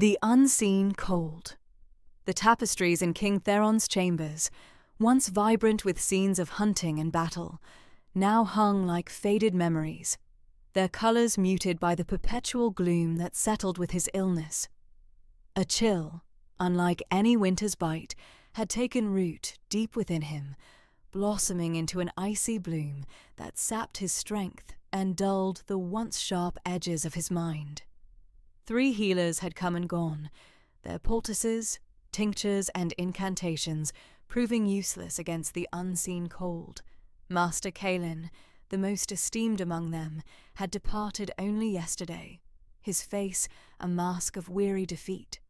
The unseen cold. The tapestries in King Theron's chambers, once vibrant with scenes of hunting and battle, now hung like faded memories, their colours muted by the perpetual gloom that settled with his illness. A chill, unlike any winter's bite, had taken root deep within him, blossoming into an icy bloom that sapped his strength and dulled the once sharp edges of his mind. 3 healers had come and gone, their poultices, tinctures, and incantations proving useless against the unseen cold. Master Kaelin, the most esteemed among them, had departed only yesterday, his face a mask of weary defeat.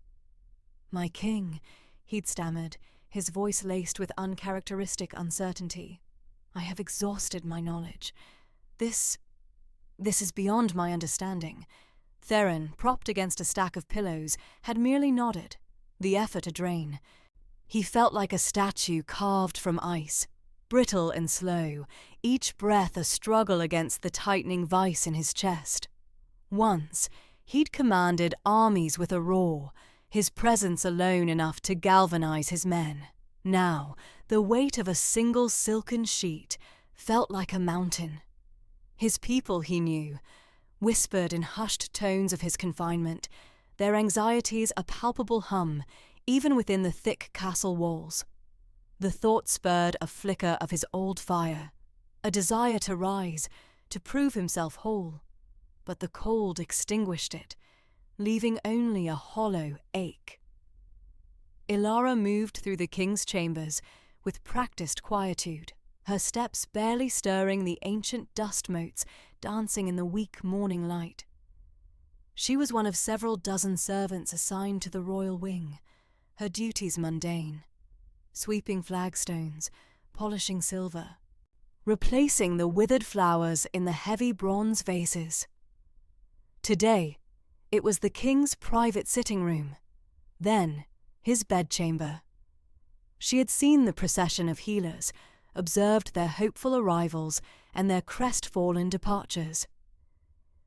"My king," he'd stammered, his voice laced with uncharacteristic uncertainty. "I have exhausted my knowledge. This is beyond my understanding." Theron, propped against a stack of pillows, had merely nodded, the effort a drain. He felt like a statue carved from ice, brittle and slow, each breath a struggle against the tightening vice in his chest. Once, he'd commanded armies with a roar, his presence alone enough to galvanize his men. Now, the weight of a single silken sheet felt like a mountain. His people, he knew, whispered in hushed tones of his confinement, their anxieties a palpable hum, even within the thick castle walls. The thought spurred a flicker of his old fire, a desire to rise, to prove himself whole. But the cold extinguished it, leaving only a hollow ache. Ilara moved through the king's chambers with practiced quietude, her steps barely stirring the ancient dust motes dancing in the weak morning light. She was one of several dozen servants assigned to the royal wing, her duties mundane, sweeping flagstones, polishing silver, replacing the withered flowers in the heavy bronze vases. Today, it was the king's private sitting room, then his bedchamber. She had seen the procession of healers, observed their hopeful arrivals and their crestfallen departures.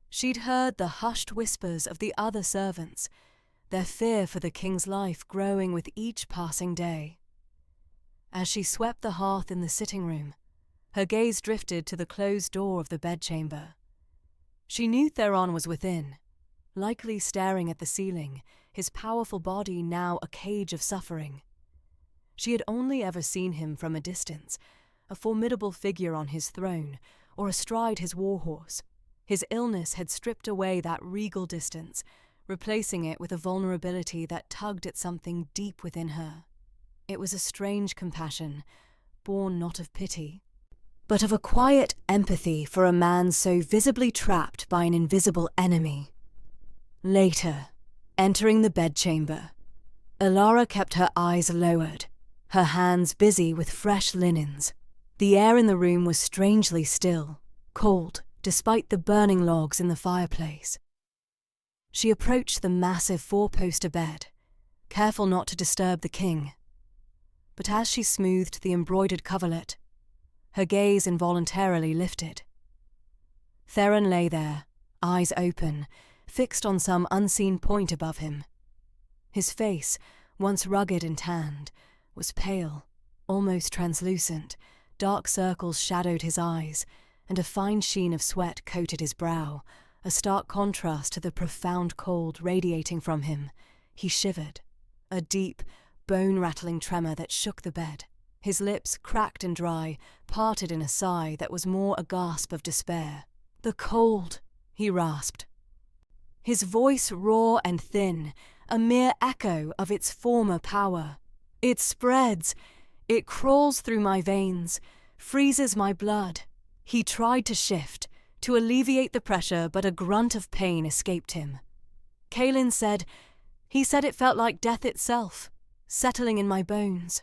She'd heard the hushed whispers of the other servants, their fear for the king's life growing with each passing day. As she swept the hearth in the sitting room, her gaze drifted to the closed door of the bedchamber. She knew Theron was within, likely staring at the ceiling, his powerful body now a cage of suffering. She had only ever seen him from a distance, a formidable figure on his throne, or astride his warhorse. His illness had stripped away that regal distance, replacing it with a vulnerability that tugged at something deep within her. It was a strange compassion, born not of pity, but of a quiet empathy for a man so visibly trapped by an invisible enemy. Later, entering the bedchamber, Ilara kept her eyes lowered, her hands busy with fresh linens. The air in the room was strangely still, cold, despite the burning logs in the fireplace. She approached the massive 4-poster bed, careful not to disturb the king. But as she smoothed the embroidered coverlet, her gaze involuntarily lifted. Theron lay there, eyes open, fixed on some unseen point above him. His face, once rugged and tanned, was pale, almost translucent. Dark circles shadowed his eyes, and a fine sheen of sweat coated his brow, a stark contrast to the profound cold radiating from him. He shivered, a deep, bone-rattling tremor that shook the bed. His lips, cracked and dry, parted in a sigh that was more a gasp of despair. "The cold," he rasped. His voice raw and thin, a mere echo of its former power. "It spreads. It crawls through my veins, freezes my blood." He tried to shift, to alleviate the pressure, but a grunt of pain escaped him. Kaelin said it felt like death itself, settling in my bones.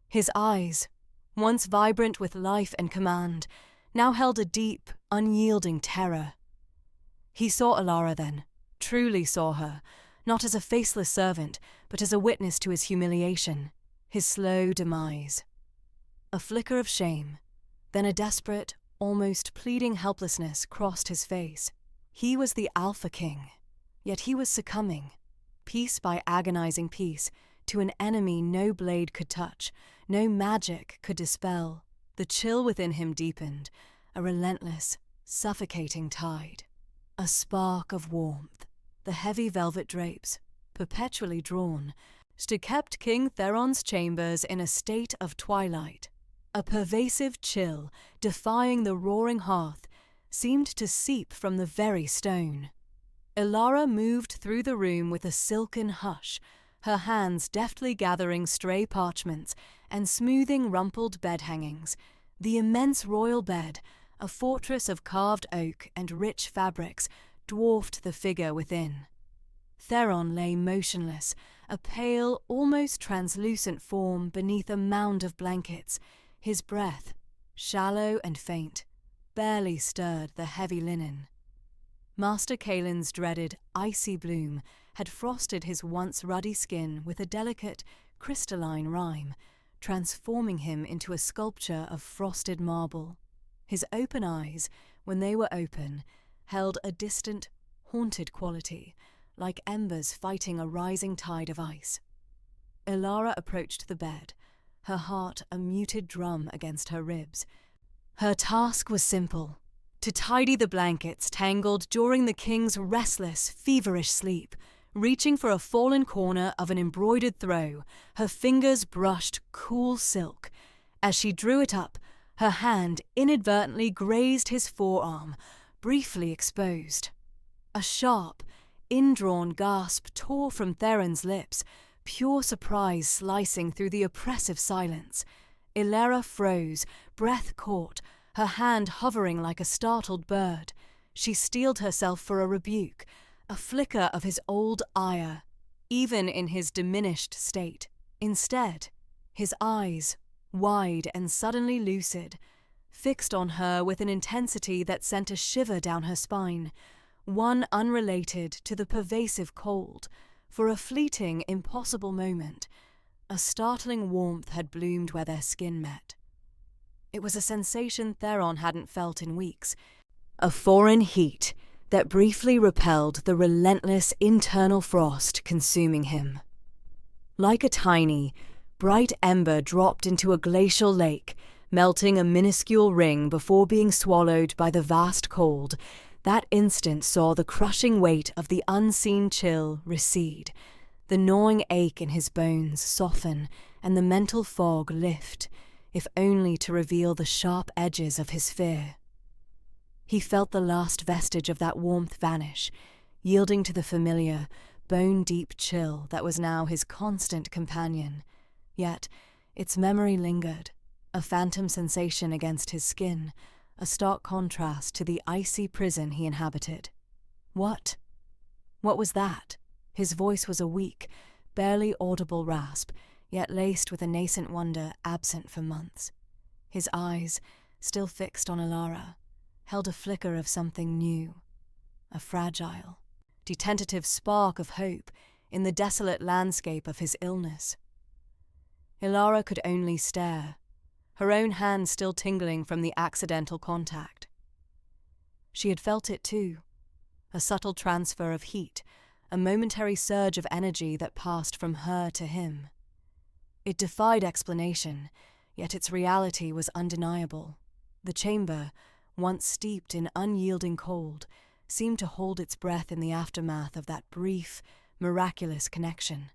His eyes, once vibrant with life and command, now held a deep, unyielding terror. He saw Ilara then, truly saw her, not as a faceless servant, but as a witness to his humiliation, his slow demise. A flicker of shame, then a desperate, almost pleading helplessness crossed his face. He was the Alpha King, yet he was succumbing, piece by agonizing piece, to an enemy no blade could touch, no magic could dispel. The chill within him deepened, a relentless, suffocating tide. A spark of warmth. The heavy velvet drapes, perpetually drawn, kept King Theron's chambers in a state of twilight. A pervasive chill, defying the roaring hearth, seemed to seep from the very stone. Ilara moved through the room with a silken hush, her hands deftly gathering stray parchments and smoothing rumpled bed hangings. The immense royal bed, a fortress of carved oak and rich fabrics, dwarfed the figure within. Theron lay motionless, a pale, almost translucent form beneath a mound of blankets. His breath, shallow and faint, barely stirred the heavy linen. Master Kaelin's dreaded icy bloom had frosted his once ruddy skin with a delicate, crystalline rime, transforming him into a sculpture of frosted marble. His open eyes, when they were open, held a distant, haunted quality, like embers fighting a rising tide of ice. Ilara approached the bed, her heart a muted drum against her ribs. Her task was simple: to tidy the blankets tangled during the king's restless, feverish sleep. Reaching for a fallen corner of an embroidered throw, her fingers brushed cool silk. As she drew it up, her hand inadvertently grazed his forearm, briefly exposed. A sharp, indrawn gasp tore from Theron's lips, pure surprise slicing through the oppressive silence. Ilara froze, breath caught, her hand hovering like a startled bird. She steeled herself for a rebuke, a flicker of his old ire, even in his diminished state. Instead, his eyes, wide and suddenly lucid, fixed on her with an intensity that sent a shiver down her spine, one unrelated to the pervasive cold. For a fleeting, impossible moment, a startling warmth had bloomed where their skin met. It was a sensation Theron hadn't felt in weeks, a foreign heat that briefly repelled the relentless internal frost consuming him. Like a tiny, bright ember dropped into a glacial lake, melting a minuscule ring before being swallowed by the vast cold, that instant saw the crushing weight of the unseen chill recede, the gnawing ache in his bones soften, and the mental fog lift, if only to reveal the sharp edges of his fear. He felt the last vestige of that warmth vanish, yielding to the familiar, bone-deep chill that was now his constant companion. Yet its memory lingered, a phantom sensation against his skin, a stark contrast to the icy prison he inhabited. What was that? His voice was a weak, barely audible rasp, yet laced with a nascent wonder absent for months. His eyes, still fixed on Ilara, held a flicker of something new, a fragile, tentative spark of hope in the desolate landscape of his illness. Ilara could only stare, her own hand still tingling from the accidental contact. She had felt it too, a subtle transfer of heat, a momentary surge of energy that passed from her to him. It defied explanation, yet its reality was undeniable. The chamber, once steeped in unyielding cold, seemed to hold its breath in the aftermath of that brief, miraculous connection.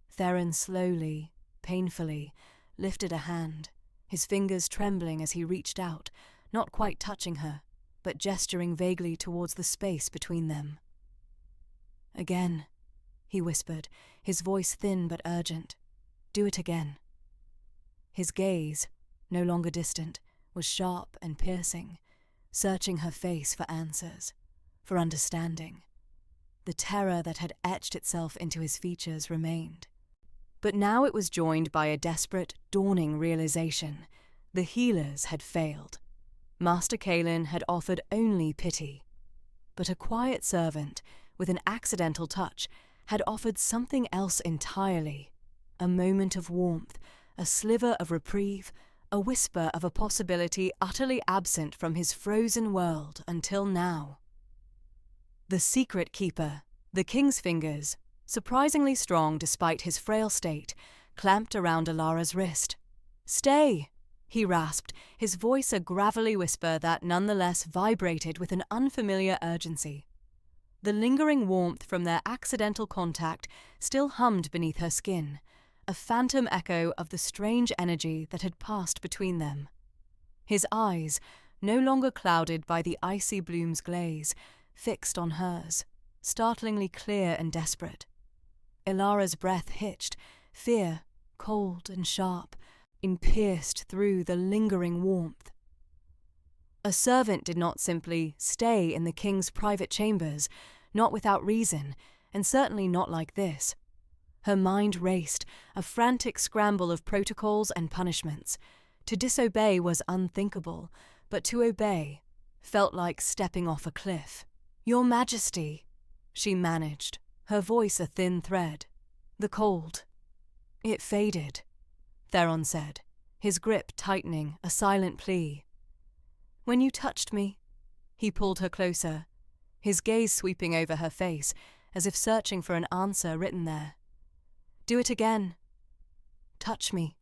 Theron slowly, painfully, lifted a hand, his fingers trembling as he reached out, not quite touching her, but gesturing vaguely towards the space between them. "Again," he whispered, his voice thin but urgent. "Do it again." His gaze, no longer distant, was sharp and piercing, searching her face for answers, for understanding. The terror that had etched itself into his features remained. But now it was joined by a desperate, dawning realization. The healers had failed. Master Kaelin had offered only pity. But a quiet servant, with an accidental touch, had offered something else entirely. A moment of warmth, a sliver of reprieve, a whisper of a possibility utterly absent from his frozen world until now. The secret keeper, the King's Fingers, surprisingly strong despite his frail state, clamped around Alara's wrist. "Stay!" he rasped, his voice a gravelly whisper that nonetheless vibrated with an unfamiliar urgency. The lingering warmth from their accidental contact still hummed beneath her skin, a phantom echo of the strange energy that had passed between them. His eyes, no longer clouded by the icy bloom's glaze, fixed on hers, startlingly clear and desperate. Ilara's breath hitched, fear, cold and sharp, pierced through the lingering warmth. A servant did not simply stay in the king's private chambers, not without reason, and certainly not like this. Her mind raced, a frantic scramble of protocols and punishments. To disobey was unthinkable, but to obey felt like stepping off a cliff. "Your Majesty," she managed, her voice a thin thread. "The cold. It faded," Theron said, his grip tightening, a silent plea. "When you touched me," he pulled her closer, his gaze sweeping over her face, as if searching for an answer written there. "Do it again. Touch me."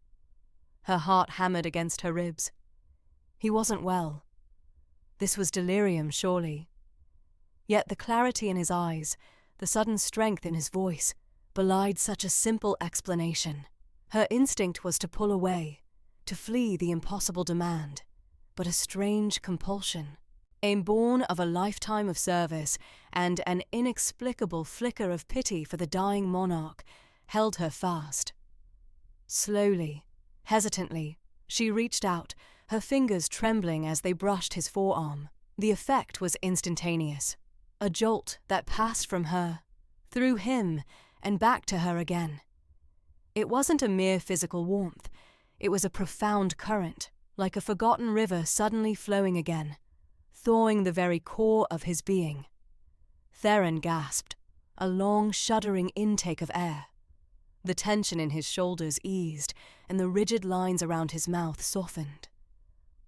Her heart hammered against her ribs. He wasn't well. This was delirium, surely. Yet the clarity in his eyes, the sudden strength in his voice, belied such a simple explanation. Her instinct was to pull away, to flee the impossible demand, but a strange compulsion, born of a lifetime of service and an inexplicable flicker of pity for the dying monarch, held her fast. Slowly, hesitantly, she reached out, her fingers trembling as they brushed his forearm. The effect was instantaneous, a jolt that passed from her, through him, and back to her again. It wasn't a mere physical warmth, it was a profound current, like a forgotten river suddenly flowing again, thawing the very core of his being. Theron gasped, a long, shuddering intake of air. The tension in his shoulders eased, and the rigid lines around his mouth softened.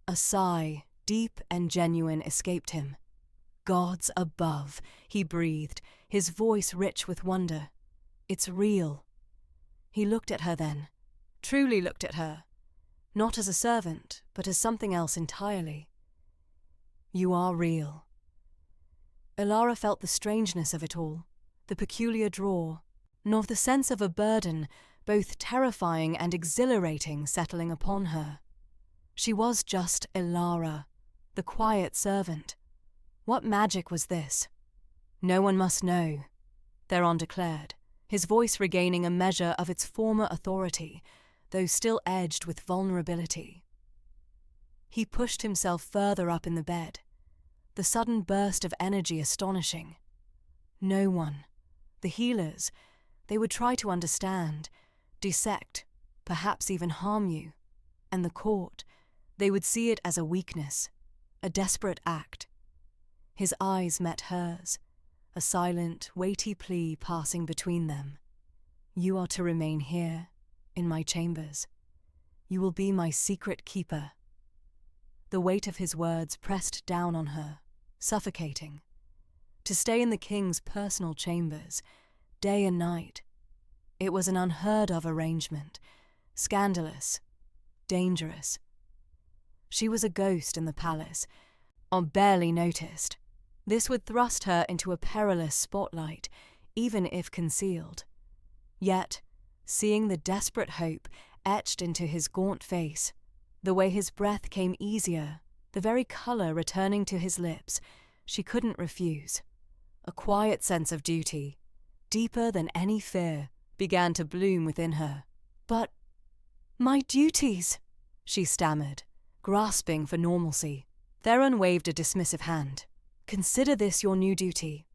A sigh, deep and genuine, escaped him. "Gods above," he breathed, his voice rich with wonder. "It's real." He looked at her then, truly looked at her, not as a servant, but as something else entirely. "You are real." Ilara felt the strangeness of it all, the peculiar draw, nor the sense of a burden, both terrifying and exhilarating, settling upon her. She was just Ilara, the quiet servant. What magic was this? "No one must know," Theron declared, his voice regaining a measure of its former authority, though still edged with vulnerability. He pushed himself further up in the bed, the sudden burst of energy astonishing. No one. The healers, they would try to understand, dissect, perhaps even harm you. And the court, they would see it as a weakness, a desperate act. His eyes met hers, a silent, weighty plea passing between them. "You are to remain here, in my chambers. You will be my secret keeper." The weight of his words pressed down on her, suffocating. To stay in the king's personal chambers, day and night. It was an unheard-of arrangement, scandalous, dangerous. She was a ghost in the palace, or barely noticed. This would thrust her into a perilous spotlight, even if concealed. Yet, seeing the desperate hope etched into his gaunt face, the way his breath came easier, the very colour returning to his lips, she couldn't refuse. A quiet sense of duty, deeper than any fear, began to bloom within her. "But my duties," she stammered, grasping for normalcy. Theron waved a dismissive hand. "Consider this your new duty.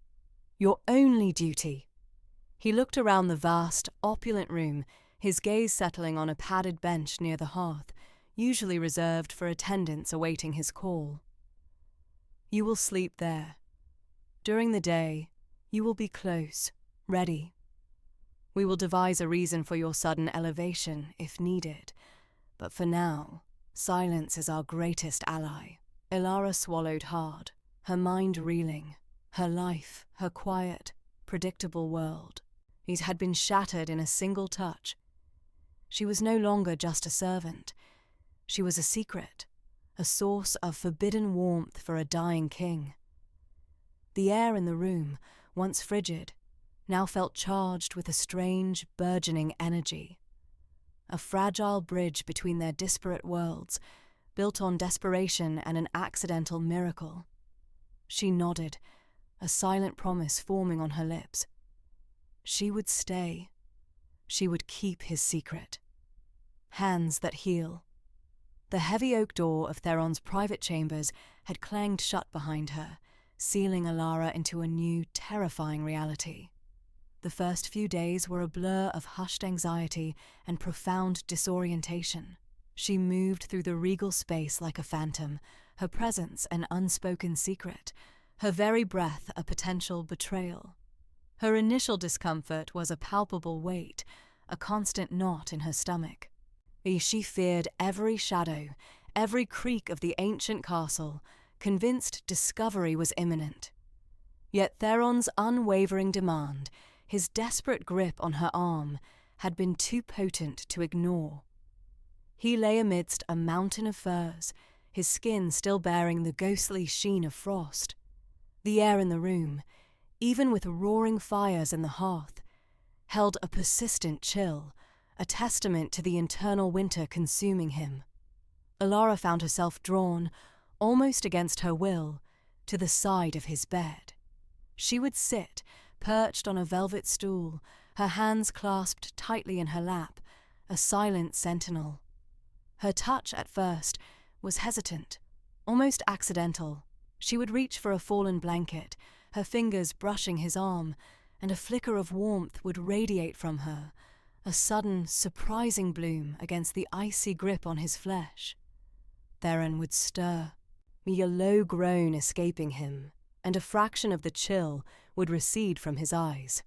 Your only duty." He looked around the vast, opulent room, his gaze settling on a padded bench near the hearth, usually reserved for attendants awaiting his call. "You will sleep there. During the day, you will be close, ready. We will devise a reason for your sudden elevation, if needed, but for now, silence is our greatest ally." Ilara swallowed hard, her mind reeling, her life, her quiet, predictable world. He had been shattered in a single touch. She was no longer just a servant. She was a secret, a source of forbidden warmth for a dying king. The air in the room, once frigid, now felt charged with a strange, burgeoning energy. A fragile bridge between their disparate worlds, built on desperation and an accidental miracle. She nodded, a silent promise forming on her lips. She would stay. She would keep his secret. Hands that heal. The heavy oak door of Theron's private chambers had clanged shut behind her, sealing Alara into a new, terrifying reality. The first few days were a blur of hushed anxiety and profound disorientation. She moved through the regal space like a phantom, her presence an unspoken secret, her very breath a potential betrayal. Her initial discomfort was a palpable weight, a constant knot in her stomach. She feared every shadow, every creak of the ancient castle, convinced discovery was imminent. Yet Theron's unwavering demand, his desperate grip on her arm, had been too potent to ignore. He lay amidst a mountain of furs, his skin still bearing the ghostly sheen of frost. The air in the room, even with roaring fires in the hearth, held a persistent chill, a testament to the internal winter consuming him. Alara found herself drawn, almost against her will, to the side of his bed. She would sit, perched on a velvet stool, her hands clasped tightly in her lap, a silent sentinel. Her touch, at first, was hesitant, almost accidental. She would reach for a fallen blanket, her fingers brushing his arm, and a flicker of warmth would radiate from her, a sudden, surprising bloom against the icy grip on his flesh. Theron would stir, a low groan escaping him, and a fraction of the chill would recede from his eyes.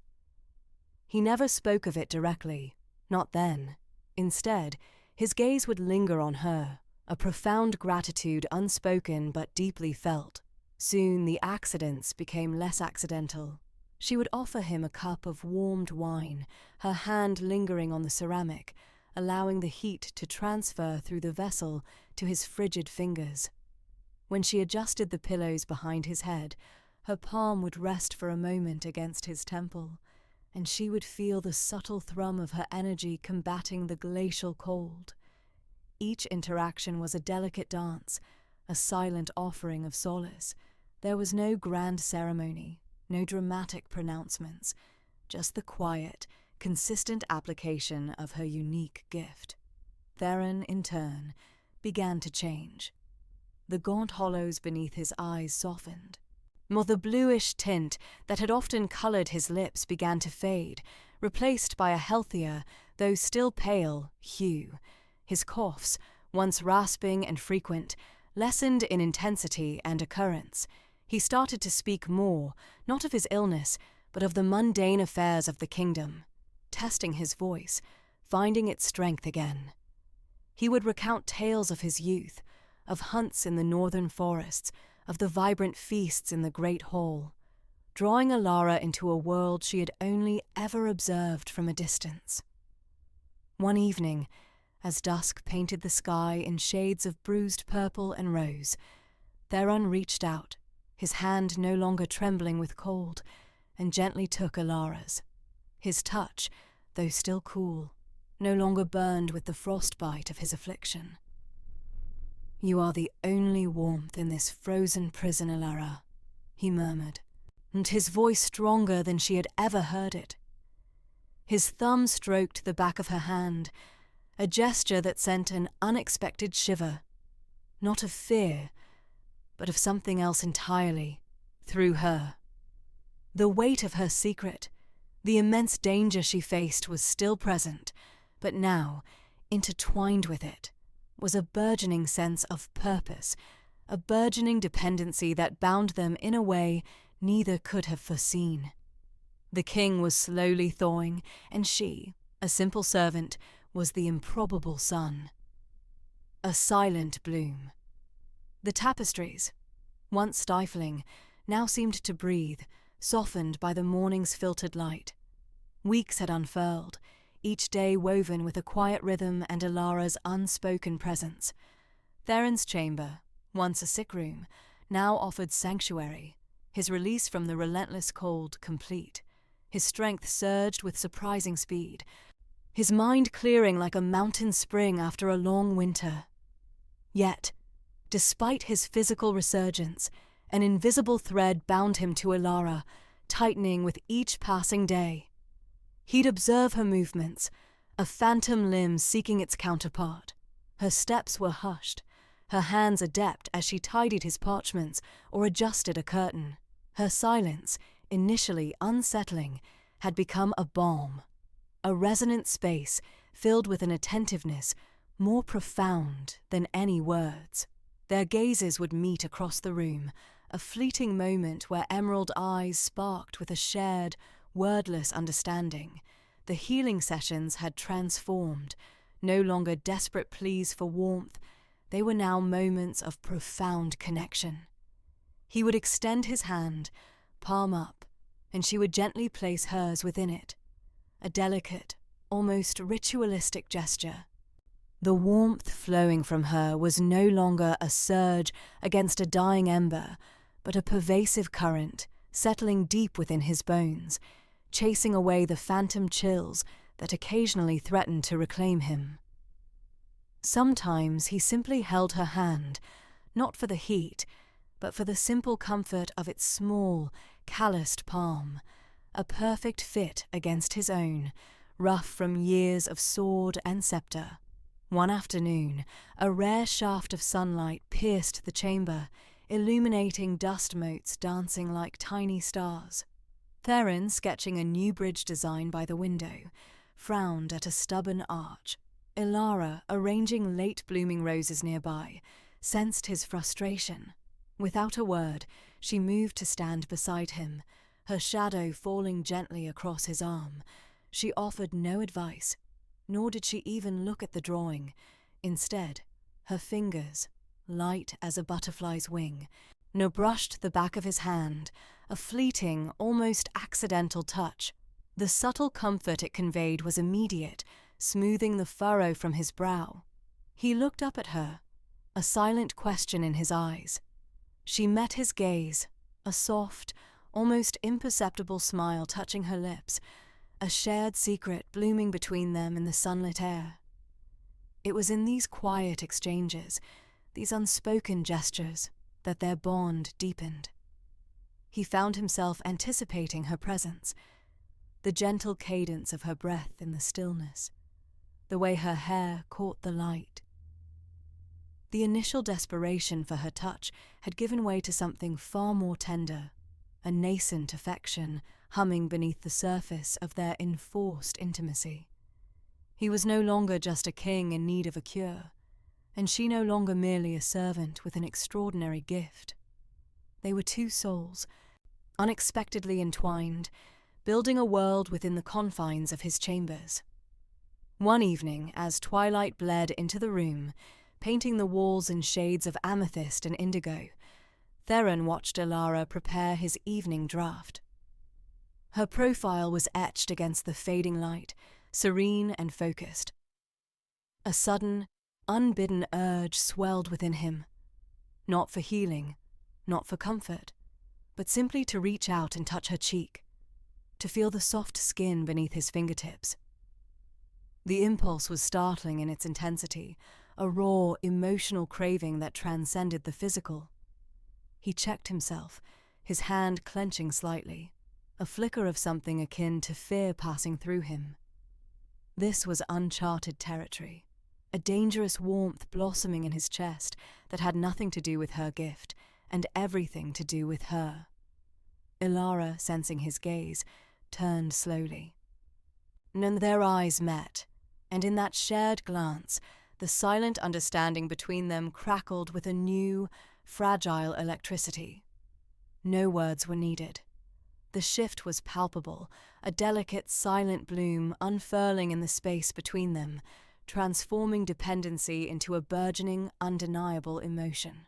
He never spoke of it directly, not then. Instead, his gaze would linger on her, a profound gratitude unspoken but deeply felt. Soon the accidents became less accidental. She would offer him a cup of warmed wine, her hand lingering on the ceramic, allowing the heat to transfer through the vessel to his frigid fingers. When she adjusted the pillows behind his head, her palm would rest for a moment against his temple, and she would feel the subtle thrum of her energy combating the glacial cold. Each interaction was a delicate dance, a silent offering of solace. There was no grand ceremony, no dramatic pronouncements, just the quiet, consistent application of her unique gift. Theron, in turn, began to change. The gaunt hollows beneath his eyes softened. The bluish tint that had often coloured his lips began to fade, replaced by a healthier, though still pale, hue. His coughs, once rasping and frequent, lessened in intensity and occurrence. He started to speak more, not of his illness, but of the mundane affairs of the kingdom, testing his voice, finding its strength again. He would recount tales of his youth, of hunts in the northern forests, of the vibrant feasts in the great hall, drawing Alara into a world she had only ever observed from a distance. One evening, as dusk painted the sky in shades of bruised purple and rose, Theron reached out, his hand no longer trembling with cold, and gently took Alara's. His touch, though still cool, no longer burned with the frostbite of his affliction. "You are the only warmth in this frozen prison, Alara," he murmured, and his voice stronger than she had ever heard it. His thumb stroked the back of her hand, a gesture that sent an unexpected shiver, not of fear, but of something else entirely, through her. The weight of her secret, the immense danger she faced was still present, but now, intertwined with it, was a burgeoning sense of purpose, a burgeoning dependency that bound them in a way neither could have foreseen. The king was slowly thawing, and she, a simple servant, was the improbable sun. A silent bloom. The tapestries, once stifling, now seemed to breathe, softened by the morning's filtered light. Weeks had unfurled, each day woven with a quiet rhythm and Ilara's unspoken presence. Theron's chamber, once a sick room, now offered sanctuary, his release from the relentless cold complete. His strength surged with surprising speed, his mind clearing like a mountain spring after a long winter. Yet, despite his physical resurgence, an invisible thread bound him to Ilara, tightening with each passing day. He'd observe her movements, a phantom limb seeking its counterpart. Her steps were hushed, her hands adept as she tidied his parchments or adjusted a curtain. Her silence, initially unsettling, had become a balm, a resonant space filled with an attentiveness more profound than any words. Their gazes would meet across the room, a fleeting moment where emerald eyes sparked with a shared, wordless understanding. The healing sessions had transformed, no longer desperate pleas for warmth, they were now moments of profound connection. He would extend his hand, palm up, and she would gently place hers within it, a delicate, almost ritualistic gesture. The warmth flowing from her was no longer a surge against a dying ember, but a pervasive current, settling deep within his bones, chasing away the phantom chills that occasionally threatened to reclaim him. Sometimes he simply held her hand, not for the heat, but for the simple comfort of its small, calloused palm, a perfect fit against his own, rough from years of sword and scepter. One afternoon, a rare shaft of sunlight pierced the chamber, illuminating dust motes dancing like tiny stars. Theron, sketching a new bridge design by the window, frowned at a stubborn arch. Ilara, arranging late-blooming roses nearby, sensed his frustration. Without a word, she moved to stand beside him, her shadow falling gently across his arm. She offered no advice, nor did she even look at the drawing. Instead, her fingers, light as a butterfly's wing, brushed the back of his hand, a fleeting, almost accidental touch. The subtle comfort it conveyed was immediate, smoothing the furrow from his brow. He looked up at her, a silent question in his eyes. She met his gaze, a soft, almost imperceptible smile touching her lips, a shared secret blooming between them in the sunlit air. It was in these quiet exchanges, these unspoken gestures, that their bond deepened. He found himself anticipating her presence, the gentle cadence of her breath in the stillness, the way her hair caught the light. The initial desperation for her touch had given way to something far more tender, a nascent affection humming beneath the surface of their enforced intimacy. He was no longer just a king in need of a cure, and she no longer merely a servant with an extraordinary gift. They were two souls, unexpectedly entwined, building a world within the confines of his chambers. One evening, as twilight bled into the room, painting the walls in shades of amethyst and indigo, Theron watched Ilara prepare his evening draft. Her profile was etched against the fading light, serene and focused. A sudden, unbidden urge swelled within him, not for healing, not for comfort, but simply to reach out and touch her cheek, to feel the soft skin beneath his fingertips. The impulse was startling in its intensity, a raw, emotional craving that transcended the physical. He checked himself, his hand clenching slightly, a flicker of something akin to fear passing through him. This was uncharted territory, a dangerous warmth blossoming in his chest that had nothing to do with her gift and everything to do with her. Ilara, sensing his gaze, turned slowly. Then their eyes met, and in that shared glance, the silent understanding between them crackled with a new, fragile electricity. No words were needed. The shift was palpable, a delicate, silent bloom unfurling in the space between them, transforming dependency into a burgeoning, undeniable emotion.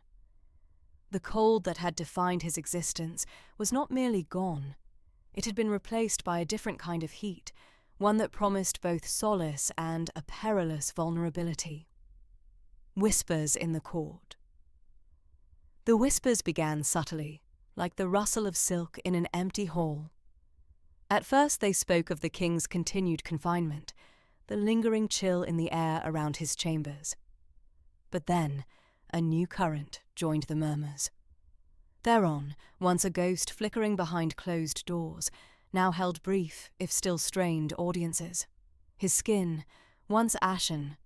The cold that had defined his existence was not merely gone, It had been replaced by a different kind of heat, one that promised both solace and a perilous vulnerability. Whispers in the court. The whispers began subtly, like the rustle of silk in an empty hall. At first they spoke of the king's continued confinement, the lingering chill in the air around his chambers. But then a new current joined the murmurs. Theron, once a ghost flickering behind closed doors, now held brief, if still strained, audiences. His skin, once ashen,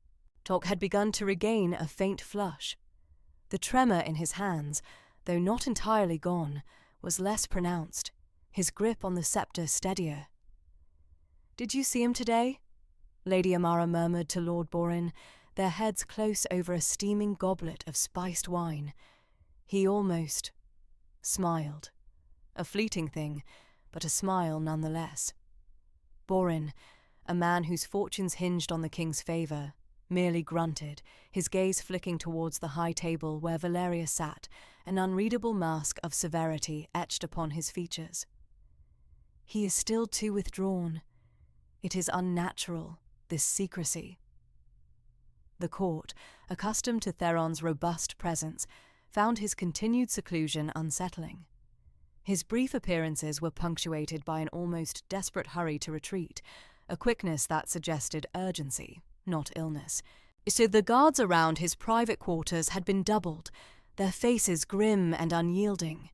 had begun to regain a faint flush. The tremor in his hands, though not entirely gone, was less pronounced, his grip on the sceptre steadier. "Did you see him today?" Lady Amara murmured to Lord Borin, their heads close over a steaming goblet of spiced wine. He almost smiled. A fleeting thing, but a smile nonetheless. Borin, a man whose fortunes hinged on the king's favour, merely grunted, his gaze flicking towards the high table where Valeria sat, an unreadable mask of severity etched upon his features. "He is still too withdrawn. It is unnatural, this secrecy." The court, accustomed to Theron's robust presence, found his continued seclusion unsettling. His brief appearances were punctuated by an almost desperate hurry to retreat, a quickness that suggested urgency, not illness. So the guards around his private quarters had been doubled, their faces grim and unyielding.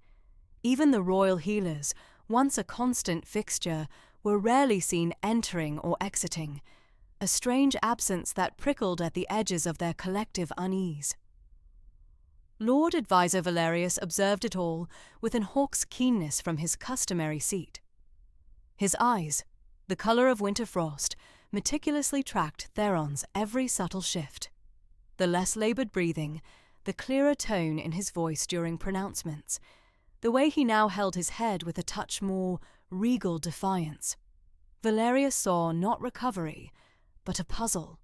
Even the royal healers, once a constant fixture, were rarely seen entering or exiting, a strange absence that prickled at the edges of their collective unease. Lord Advisor Valerius observed it all with an hawk's keenness from his customary seat. His eyes, the colour of winter frost, meticulously tracked Theron's every subtle shift. The less laboured breathing, the clearer tone in his voice during pronouncements, the way he now held his head with a touch more regal defiance. Valerius saw not recovery, but a puzzle.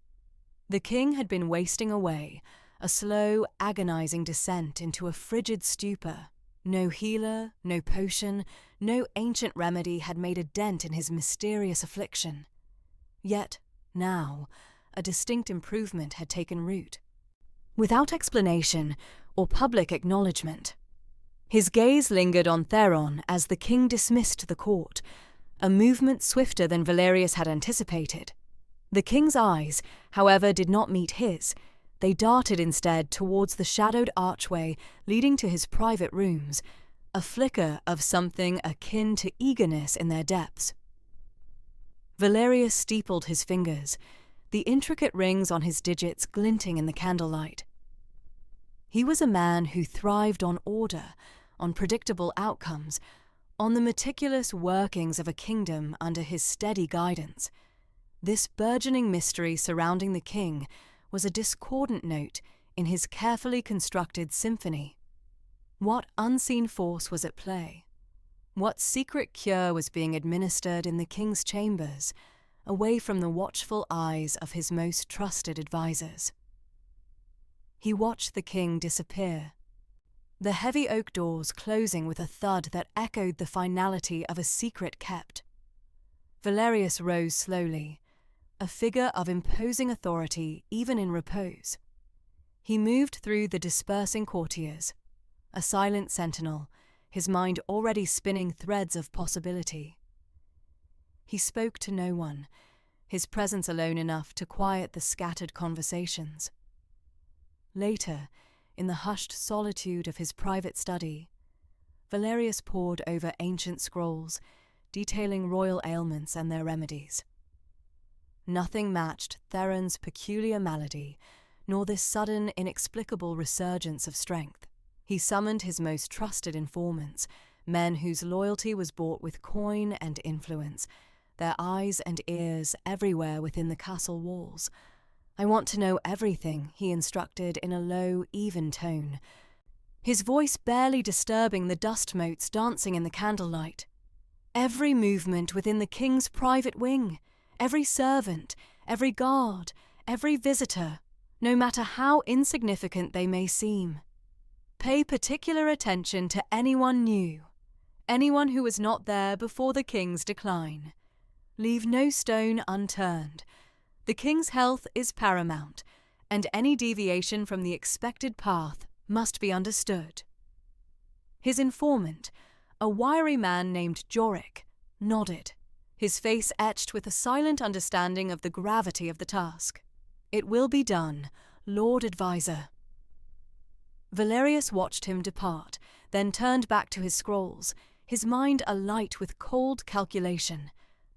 The king had been wasting away, a slow, agonizing descent into a frigid stupor. No healer, no potion, no ancient remedy had made a dent in his mysterious affliction. Yet, now, a distinct improvement had taken root. Without explanation or public acknowledgement. His gaze lingered on Theron as the king dismissed the court, a movement swifter than Valerius had anticipated. The king's eyes, however, did not meet his. They darted instead towards the shadowed archway leading to his private rooms, a flicker of something akin to eagerness in their depths. Valerius steepled his fingers, the intricate rings on his digits glinting in the candlelight. He was a man who thrived on order, on predictable outcomes, on the meticulous workings of a kingdom under his steady guidance. This burgeoning mystery surrounding the king was a discordant note in his carefully constructed symphony. What unseen force was at play? What secret cure was being administered in the king's chambers, away from the watchful eyes of his most trusted advisers? He watched the king disappear, the heavy oak doors closing with a thud that echoed the finality of a secret kept. Valerius rose slowly, a figure of imposing authority even in repose. He moved through the dispersing courtiers, a silent sentinel, his mind already spinning threads of possibility. He spoke to no one, his presence alone enough to quiet the scattered conversations. Later, in the hushed solitude of his private study, Valerius pored over ancient scrolls, detailing royal ailments and their remedies. Nothing matched Theron's peculiar malady, nor this sudden, inexplicable resurgence of strength. He summoned his most trusted informants, men whose loyalty was bought with coin and influence, their eyes and ears everywhere within the castle walls. "I want to know everything," he instructed in a low, even tone, his voice barely disturbing the dust motes dancing in the candlelight. "Every movement within the king's private wing, every servant, every guard, every visitor, no matter how insignificant they may seem. Pay particular attention to anyone new, anyone who was not there before the king's decline. Leave no stone unturned. The king's health is paramount, and any deviation from the expected path must be understood. His informant, a wiry man named Jorik, nodded, his face etched with a silent understanding of the gravity of the task. It will be done, Lord Advisor. Valerius watched him depart, then turned back to his scrolls, his mind alight with cold calculation.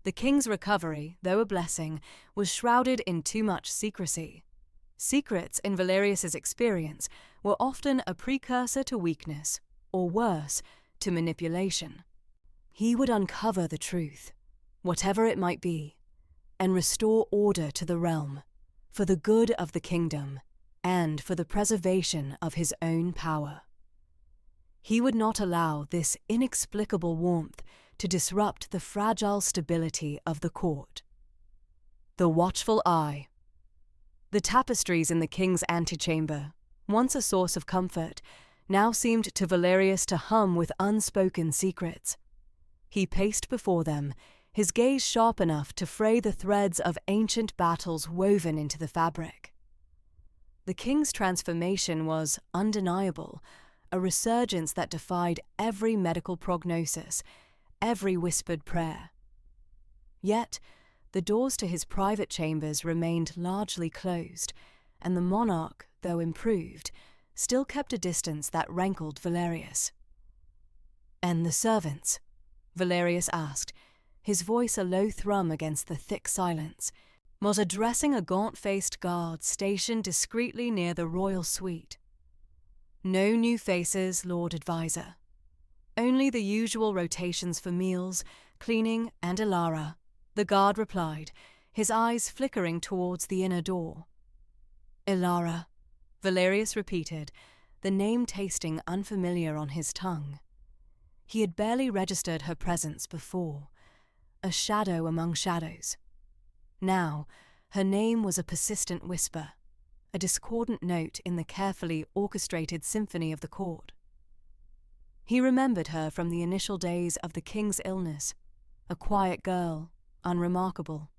The king's recovery, though a blessing, was shrouded in too much secrecy. Secrets, in Valerius's experience, were often a precursor to weakness, or worse, to manipulation. He would uncover the truth, whatever it might be, and restore order to the realm, for the good of the kingdom, and for the preservation of his own power. He would not allow this inexplicable warmth to disrupt the fragile stability of the court. The watchful eye. The tapestries in the king's antechamber, once a source of comfort, now seemed to Valerius to hum with unspoken secrets. He paced before them, his gaze sharp enough to fray the threads of ancient battles woven into the fabric. The king's transformation was undeniable, a resurgence that defied every medical prognosis, every whispered prayer. Yet, the doors to his private chambers remained largely closed, and the monarch, though improved, still kept a distance that rankled Valerius. "And the servants?" Valerius asked, his voice a low thrum against the thick silence, was addressing a gaunt-faced guard stationed discreetly near the royal suite. "No new faces, Lord Advisor. Only the usual rotations for meals, cleaning, and Ilara," the guard replied, his eyes flickering towards the inner door. "Ilara," Valerius repeated, the name tasting unfamiliar on his tongue. He had barely registered her presence before, a shadow among shadows. Now, her name was a persistent whisper, a discordant note in the carefully orchestrated symphony of the court. He remembered her from the initial days of the king's illness, a quiet girl, unremarkable.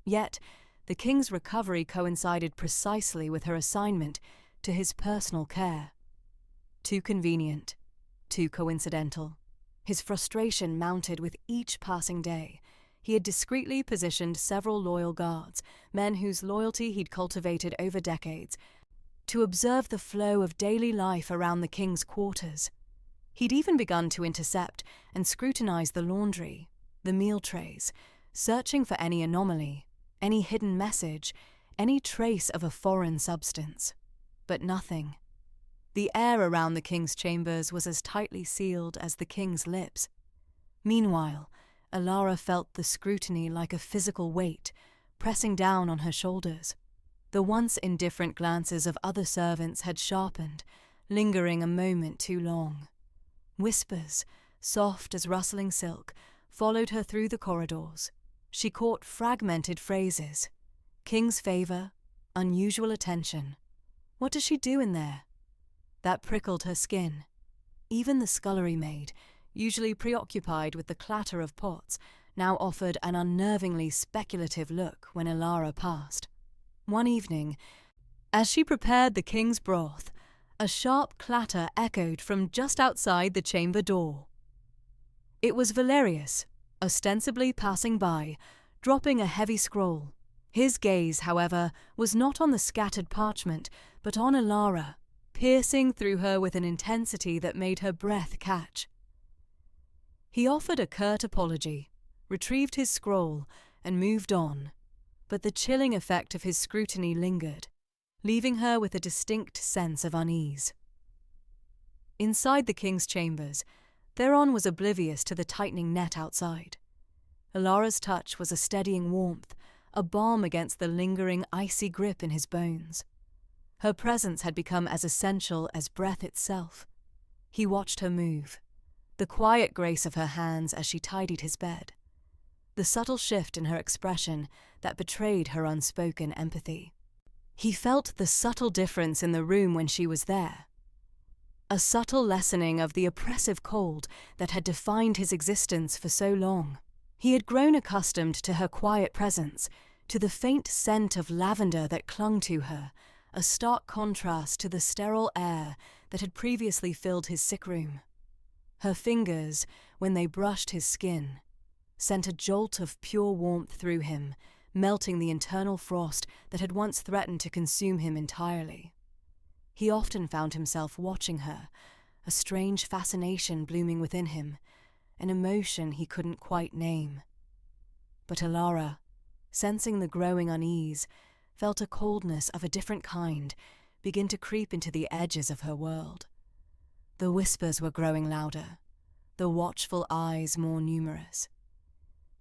Yet, the king's recovery coincided precisely with her assignment to his personal care. Too convenient, too coincidental. His frustration mounted with each passing day. He had discreetly positioned several loyal guards, men whose loyalty he'd cultivated over decades, to observe the flow of daily life around the king's quarters. He'd even begun to intercept and scrutinize the laundry, the meal trays, searching for any anomaly, any hidden message, any trace of a foreign substance. But nothing. The air around the king's chambers was as tightly sealed as the king's lips. Meanwhile, Ilara felt the scrutiny like a physical weight, pressing down on her shoulders. The once indifferent glances of other servants had sharpened, lingering a moment too long. Whispers, soft as rustling silk, followed her through the corridors. She caught fragmented phrases. King's favor, unusual attention. What does she do in there? That prickled her skin. Even the scullery maid, usually preoccupied with the clatter of pots, now offered an unnervingly speculative look when Ilara passed. One evening, as she prepared the king's broth, a sharp clatter echoed from just outside the chamber door. It was Valerius, ostensibly passing by, dropping a heavy scroll. His gaze, however, was not on the scattered parchment, but on Ilara, piercing through her with an intensity that made her breath catch. He offered a curt apology, retrieved his scroll, and moved on, but the chilling effect of his scrutiny lingered, leaving her with a distinct sense of unease. Inside the king's chambers, Theron was oblivious to the tightening net outside. Ilara's touch was a steadying warmth, a balm against the lingering icy grip in his bones. Her presence had become as essential as breath itself. He watched her move, the quiet grace of her hands as she tidied his bed, the subtle shift in her expression that betrayed her unspoken empathy. He felt the subtle difference in the room when she was there. a subtle lessening of the oppressive cold that had defined his existence for so long. He had grown accustomed to her quiet presence, to the faint scent of lavender that clung to her, a stark contrast to the sterile air that had previously filled his sick room. Her fingers, when they brushed his skin, sent a jolt of pure warmth through him, melting the internal frost that had once threatened to consume him entirely. He often found himself watching her, a strange fascination blooming within him, an emotion he couldn't quite name. But Alara, sensing the growing unease, felt a coldness of a different kind begin to creep into the edges of her world. The whispers were growing louder, the watchful eyes more numerous.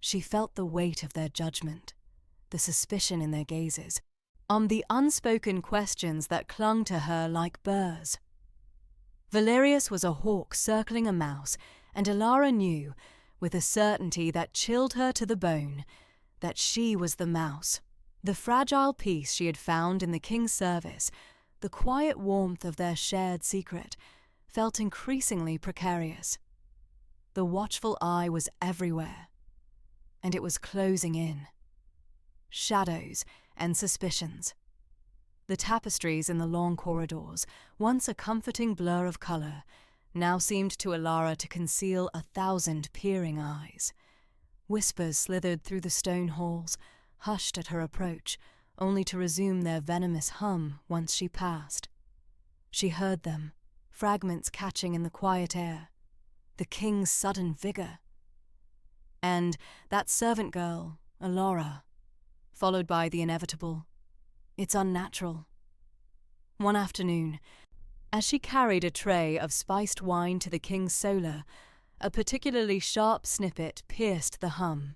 She felt the weight of their judgment, the suspicion in their gazes, the unspoken questions that clung to her like burrs. Valerius was a hawk circling a mouse, and Alara knew, with a certainty that chilled her to the bone, that she was the mouse, the fragile piece she had found in the king's service. The quiet warmth of their shared secret felt increasingly precarious. The watchful eye was everywhere, and it was closing in. Shadows and suspicions. The tapestries in the long corridors, once a comforting blur of colour, now seemed to Alara to conceal 1,000 peering eyes. Whispers slithered through the stone halls, hushed at her approach, only to resume their venomous hum once she passed. She heard them, fragments catching in the quiet air. The king's sudden vigour. And that servant girl, Alara, followed by the inevitable, "It's unnatural." One afternoon, as she carried a tray of spiced wine to the king's solar, a particularly sharp snippet pierced the hum.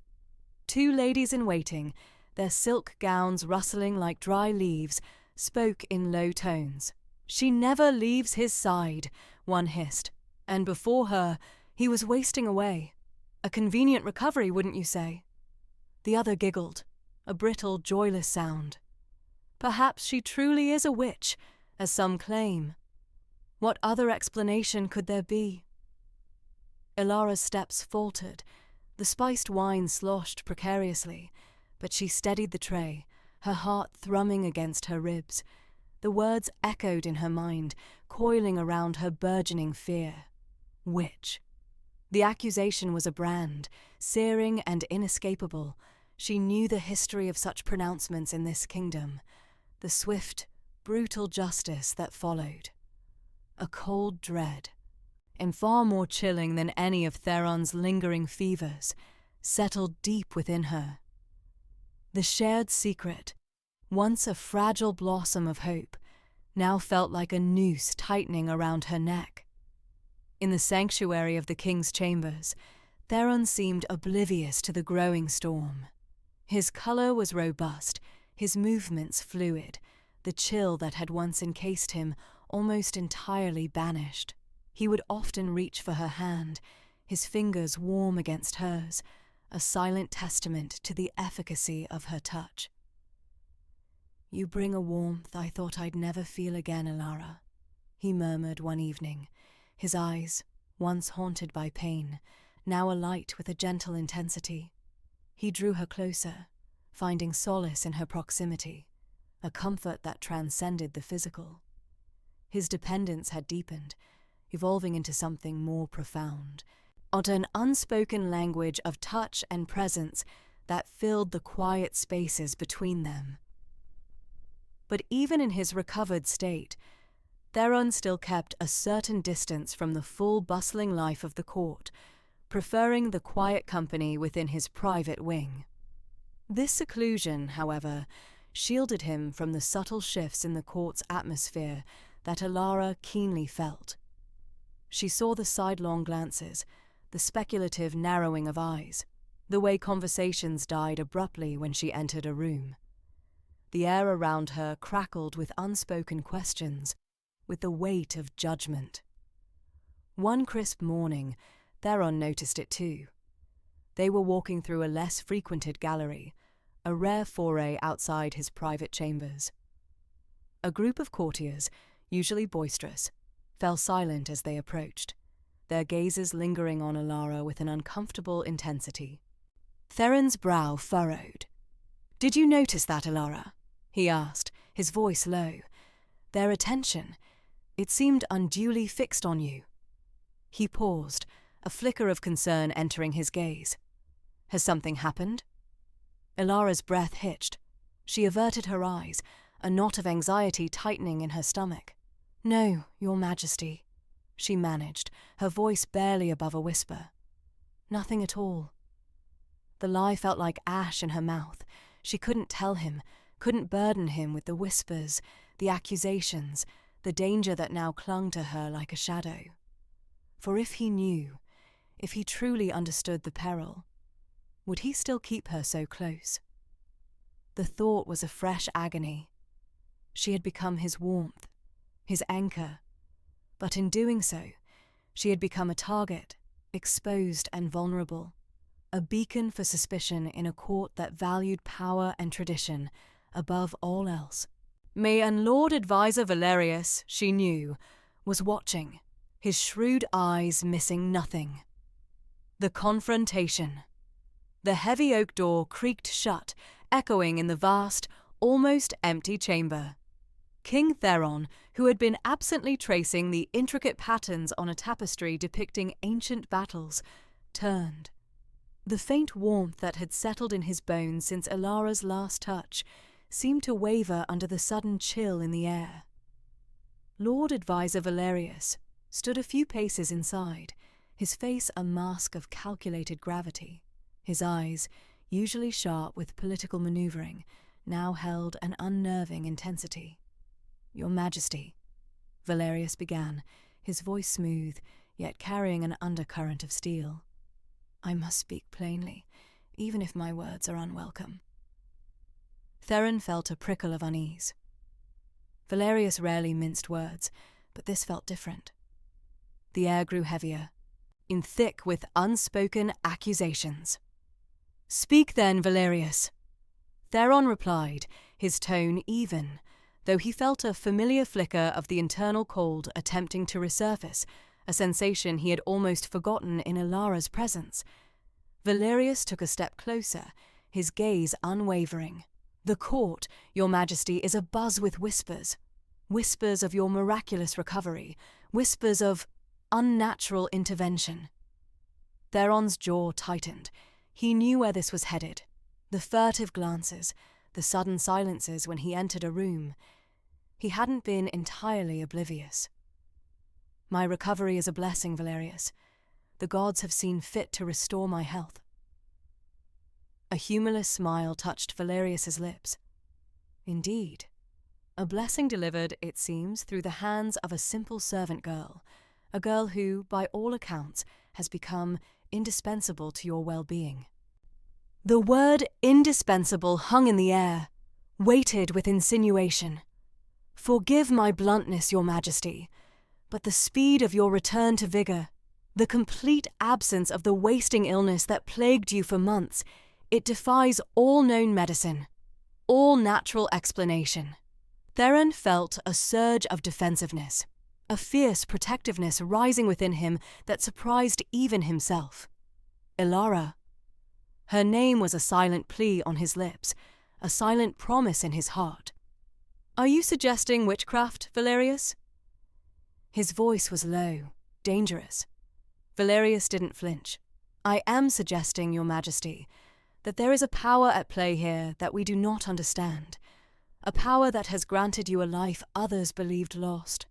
Two ladies in waiting, their silk gowns rustling like dry leaves, spoke in low tones. "She never leaves his side," one hissed, and before her he was wasting away. "A convenient recovery, wouldn't you say?" The other giggled, a brittle, joyless sound. "Perhaps she truly is a witch, as some claim. What other explanation could there be?" Ilara's steps faltered. The spiced wine sloshed precariously, but she steadied the tray, her heart thrumming against her ribs. The words echoed in her mind, coiling around her burgeoning fear. Witch. The accusation was a brand, searing and inescapable. She knew the history of such pronouncements in this kingdom, the swift, brutal justice that followed. A cold dread, and far more chilling than any of Theron's lingering fevers, settled deep within her. The shared secret, once a fragile blossom of hope, now felt like a noose tightening around her neck. In the sanctuary of the king's chambers, Theron seemed oblivious to the growing storm. His colour was robust, his movements fluid, the chill that had once encased him almost entirely banished. He would often reach for her hand, his fingers warm against hers, a silent testament to the efficacy of her touch. "You bring a warmth I thought I'd never feel again, Alara," he murmured one evening, his eyes, once haunted by pain, now alight with a gentle intensity. He drew her closer, finding solace in her proximity, a comfort that transcended the physical. His dependence had deepened, evolving into something more profound, an unspoken language of touch and presence that filled the quiet spaces between them. But even in his recovered state, Theron still kept a certain distance from the full bustling life of the court, preferring the quiet company within his private wing. This seclusion, however, shielded him from the subtle shifts in the court's atmosphere that Alara keenly felt. She saw the sidelong glances, the speculative narrowing of eyes, the way conversations died abruptly when she entered a room. The air around her crackled with unspoken questions, with the weight of judgment. One crisp morning, Theron noticed it too. They were walking through a less frequented gallery, a rare foray outside his private chambers. A group of courtiers, usually boisterous, fell silent as they approached, their gazes lingering on Alara with an uncomfortable intensity. Theron's brow furrowed. "Did you notice that, Alara?" he asked, his voice low. "Their attention, it seemed unduly fixed on you." He paused, a flicker of concern entering his gaze. "Has something happened?" Alara's breath hitched. She averted her eyes, a knot of anxiety tightening in her stomach. "No, Your Majesty," she managed, her voice barely above a whisper. "Nothing at all." The lie felt like ash in her mouth. She couldn't tell him, couldn't burden him with the whispers, the accusations, the danger that now clung to her like a shadow. For if he knew, if he truly understood the peril, would he still keep her so close? The thought was a fresh agony. She had become his warmth, his anchor, but in doing so, she had become a target, exposed and vulnerable, a beacon for suspicion in a court that valued power and tradition above all else. May and Lord Advisor Valerius, she knew, was watching, his shrewd eyes missing nothing. The confrontation. The heavy oak door creaked shut, echoing in the vast, almost empty chamber. King Theron, who had been absently tracing the intricate patterns on a tapestry depicting ancient battles, turned. The faint warmth that had settled in his bones since Alara's last touch seemed to waver under the sudden chill in the air. Lord Advisor Valerius stood a few paces inside, his face a mask of calculated gravity. His eyes, usually sharp with political maneuvering, now held an unnerving intensity. "Your Majesty," Valerius began, his voice smooth, yet carrying an undercurrent of steel. "I must speak plainly, even if my words are unwelcome." Theron felt a prickle of unease. Valerius rarely minced words, but this felt different. The air grew heavier, in thick with unspoken accusations. "Speak then, Valerius." Theron replied, his tone even, though he felt a familiar flicker of the internal cold attempting to resurface, a sensation he had almost forgotten in Alara's presence. Valerius took a step closer, his gaze unwavering. "The court, Your Majesty, is abuzz with whispers. Whispers of your miraculous recovery, whispers of unnatural intervention." Theron's jaw tightened. He knew where this was headed. The furtive glances, the sudden silences when he entered a room. He hadn't been entirely oblivious. "My recovery is a blessing, Valerius. The gods have seen fit to restore my health." A humorless smile touched Valerius's lips. Indeed. A blessing delivered, it seems, through the hands of a simple servant girl, a girl who, by all accounts, has become indispensable to your well-being. The word indispensable hung in the air, weighted with insinuation. "Forgive my bluntness, Your Majesty, but the speed of your return to vigor, the complete absence of the wasting illness that plagued you for months, it defies all known medicine, all natural explanation." Theron felt a surge of defensiveness, a fierce protectiveness rising within him that surprised even himself. Alara. Her name was a silent plea on his lips, a silent promise in his heart. "Are you suggesting witchcraft, Valerius?" His voice was low, dangerous. Valerius didn't flinch. "I am suggesting, Your Majesty, that there is a power at play here that we do not understand, a power that has granted you a life others believed lost.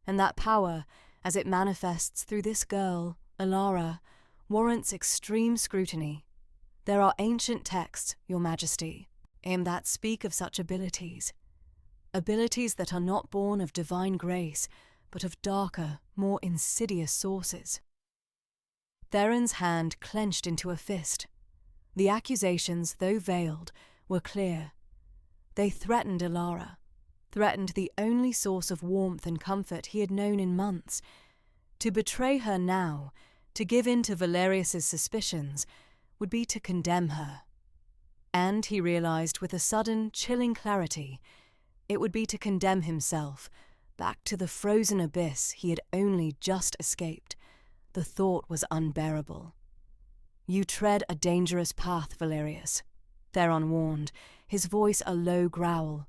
And that power, as it manifests through this girl, Alara, warrants extreme scrutiny. There are ancient texts, Your Majesty, that speak of such abilities. Abilities that are not born of divine grace, but of darker, more insidious sources." Theron's hand clenched into a fist. The accusations, though veiled, were clear. They threatened Alara, threatened the only source of warmth and comfort he had known in months. To betray her now, to give in to Valerius's suspicions, would be to condemn her. And, he realized with a sudden, chilling clarity, it would be to condemn himself, back to the frozen abyss he had only just escaped. The thought was unbearable. "You tread a dangerous path, Valerius," Theron warned, his voice a low growl.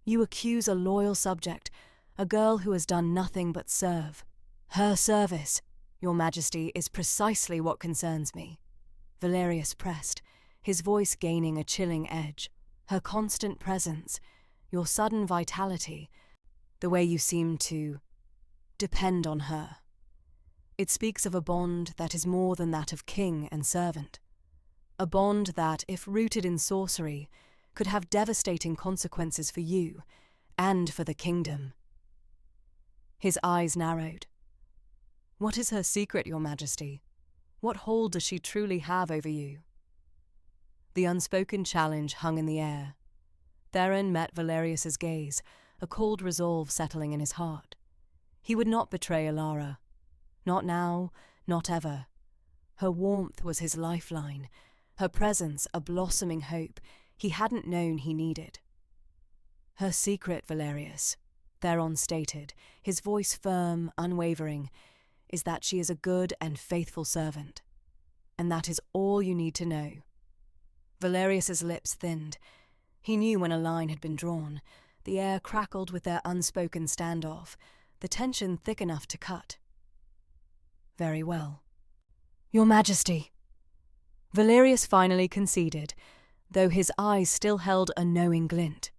"You accuse a loyal subject, a girl who has done nothing but serve. Her service, Your Majesty, is precisely what concerns me." Valerius pressed, his voice gaining a chilling edge. "Her constant presence, your sudden vitality, the way you seem to depend on her. It speaks of a bond that is more than that of king and servant. A bond that, if rooted in sorcery, could have devastating consequences for you and for the kingdom." His eyes narrowed. "What is her secret, Your Majesty? What hold does she truly have over you?" The unspoken challenge hung in the air. Theron met Valerius's gaze, a cold resolve settling in his heart. He would not betray Alara. Not now, not ever. Her warmth was his lifeline, her presence a blossoming hope he hadn't known he needed. "Her secret, Valerius," Theron stated, his voice firm, unwavering, "is that she is a good and faithful servant. And that is all you need to know." Valerius's lips thinned. He knew when a line had been drawn. The air crackled with their unspoken standoff, the tension thick enough to cut. "Very well." "Your Majesty." Valerius finally conceded, though his eyes still held a knowing glint.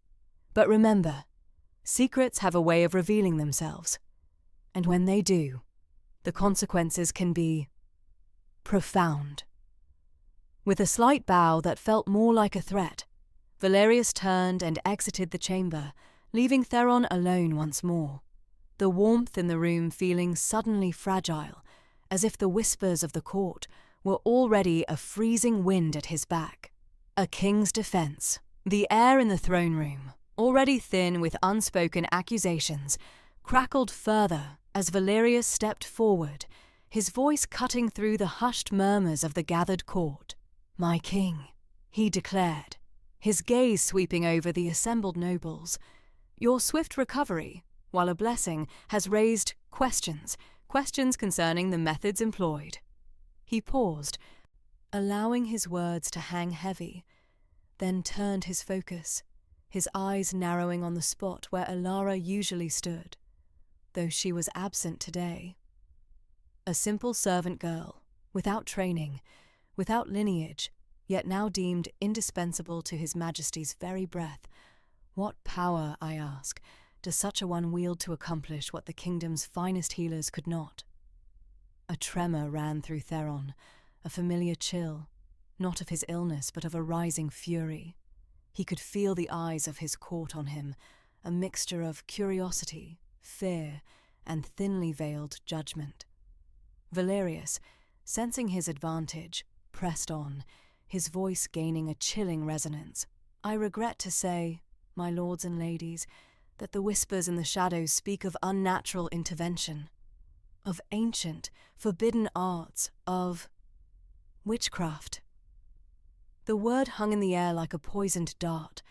"But remember, secrets have a way of revealing themselves. And when they do, the consequences can be profound." With a slight bow that felt more like a threat, Valerius turned and exited the chamber, leaving Theron alone once more, the warmth in the room feeling suddenly fragile, as if the whispers of the court were already a freezing wind at his back. A king's defense. The air in the throne room, already thin with unspoken accusations, crackled further as Valerius stepped forward, his voice cutting through the hushed murmurs of the gathered court. "My king," he declared, his gaze sweeping over the assembled nobles. "Your swift recovery, while a blessing, has raised questions concerning the methods employed." He paused, allowing his words to hang heavy, then turned his focus, his eyes narrowing on the spot where Alara usually stood, though she was absent today. A simple servant girl, without training, without lineage, yet now deemed indispensable to His Majesty's very breath. What power, I ask, does such a one wield to accomplish what the kingdom's finest healers could not? A tremor ran through Theron, a familiar chill, not of his illness but of a rising fury. He could feel the eyes of his court on him, a mixture of curiosity, fear, and thinly veiled judgment. Valerius, sensing his advantage, pressed on, his voice gaining a chilling resonance. "I regret to say, my lords and ladies, that the whispers in the shadows speak of unnatural intervention, of ancient, forbidden arts, of witchcraft." The word hung in the air like a poisoned dart,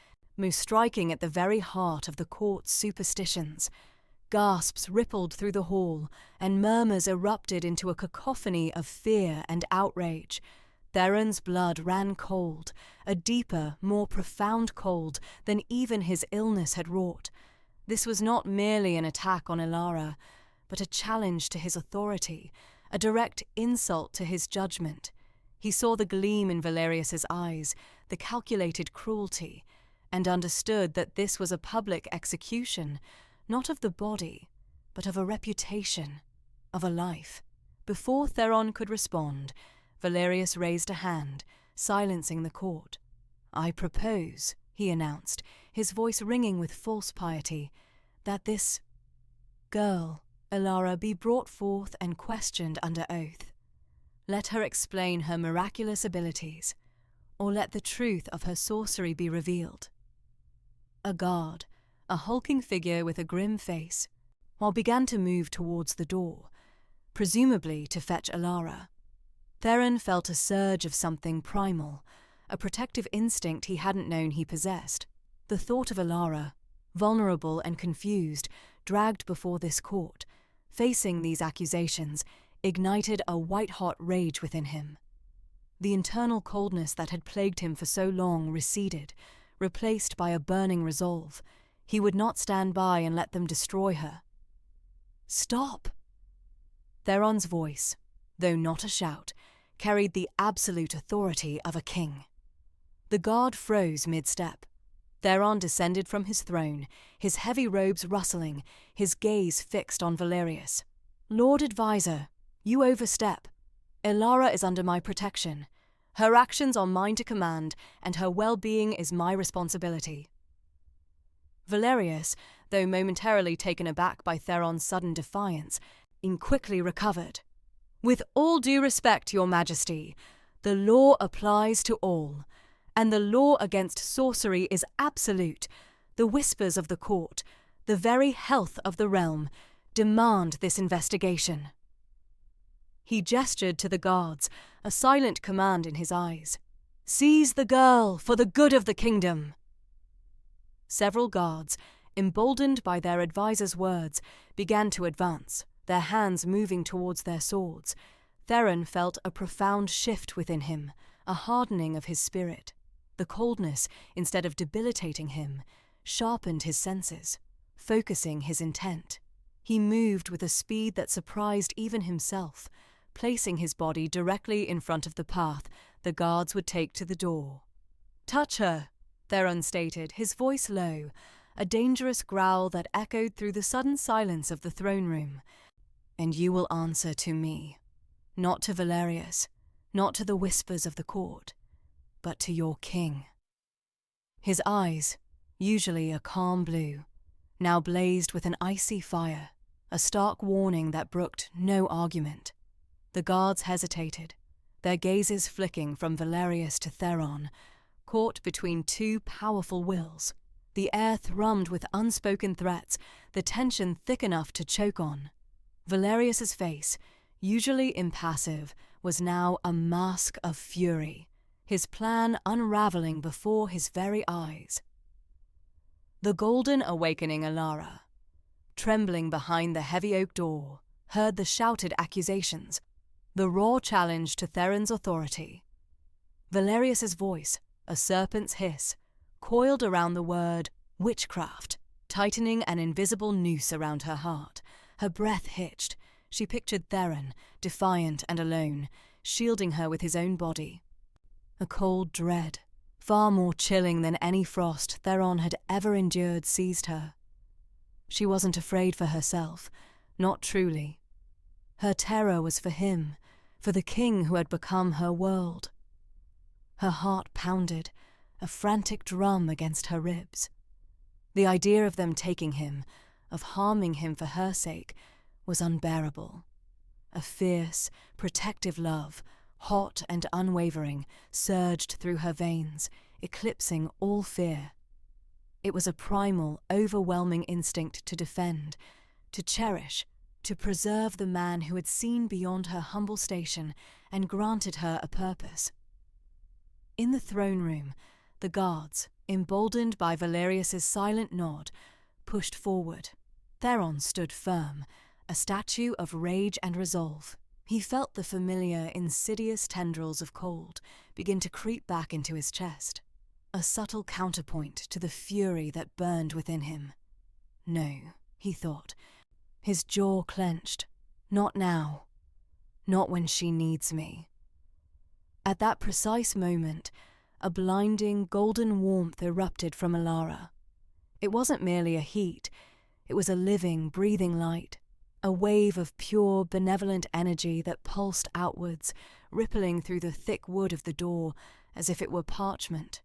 striking at the very heart of the court's superstitions. Gasps rippled through the hall, and murmurs erupted into a cacophony of fear and outrage. Theron's blood ran cold, a deeper, more profound cold than even his illness had wrought. This was not merely an attack on Alara, but a challenge to his authority, a direct insult to his judgment. He saw the gleam in Valerius's eyes, the calculated cruelty, and understood that this was a public execution, not of the body, but of a reputation, of a life. Before Theron could respond, Valerius raised a hand, silencing the court. "I propose," he announced, his voice ringing with false piety, "that this girl, Alara, be brought forth and questioned under oath. Let her explain her miraculous abilities, or let the truth of her sorcery be revealed." A guard, a hulking figure with a grim face, began to move towards the door, presumably to fetch Alara. Theron felt a surge of something primal, a protective instinct he hadn't known he possessed. The thought of Alara, vulnerable and confused, dragged before this court, facing these accusations, ignited a white-hot rage within him. The internal coldness that had plagued him for so long receded, replaced by a burning resolve. He would not stand by and let them destroy her. "Stop!" Theron's voice, though not a shout, carried the absolute authority of a king. The guard froze mid-step. Theron descended from his throne, his heavy robes rustling, his gaze fixed on Valerius. "Lord Advisor, you overstep. Ilara is under my protection. Her actions are mine to command, and her well-being is my responsibility." Valerius, though momentarily taken aback by Theron's sudden defiance, quickly recovered. "With all due respect, Your Majesty, the law applies to all, and the law against sorcery is absolute. The whispers of the court, the very health of the realm, demand this investigation." He gestured to the guards, a silent command in his eyes. "Seize the girl for the good of the kingdom." Several guards, emboldened by their advisor's words, began to advance, their hands moving towards their swords. Theron felt a profound shift within him, a hardening of his spirit. The coldness, instead of debilitating him, sharpened his senses, focusing his intent. He moved with a speed that surprised even himself, placing his body directly in front of the path the guards would take to the door. "Touch her," Theron stated, his voice low, a dangerous growl that echoed through the sudden silence of the throne room. "And you will answer to me, not to Valerius, not to the whispers of the court, but to your king." His eyes, usually a calm blue, now blazed with an icy fire, a stark warning that brooked no argument. The guards hesitated, their gazes flicking from Valerius to Theron, caught between two powerful wills. The air thrummed with unspoken threats, the tension thick enough to choke on. Valerius's face, usually impassive, was now a mask of fury, his plan unraveling before his very eyes. The golden awakening Ilara, trembling behind the heavy oak door, heard the shouted accusations, the raw challenge to Theron's authority. Valerius's voice, a serpent's hiss, coiled around the word witchcraft, tightening an invisible noose around her heart. Her breath hitched. She pictured Theron, defiant and alone, shielding her with his own body. A cold dread, far more chilling than any frost Theron had ever endured, seized her. She wasn't afraid for herself, not truly. Her terror was for him, for the king who had become her world. Her heart pounded, a frantic drum against her ribs. The idea of them taking him, of harming him for her sake, was unbearable. A fierce, protective love, hot and unwavering, surged through her veins, eclipsing all fear. It was a primal, overwhelming instinct to defend, to cherish, to preserve the man who had seen beyond her humble station and granted her a purpose. In the throne room, the guards, emboldened by Valerius's silent nod, pushed forward. Theron stood firm, a statue of rage and resolve. He felt the familiar, insidious tendrils of cold begin to creep back into his chest, a subtle counterpoint to the fury that burned within him. No, he thought. His jaw clenched. Not now. Not when she needs me. At that precise moment, a blinding, golden warmth erupted from Ilara. It wasn't merely a heat. It was a living, breathing light, a wave of pure, benevolent energy that pulsed outwards, rippling through the thick wood of the door as if it were parchment.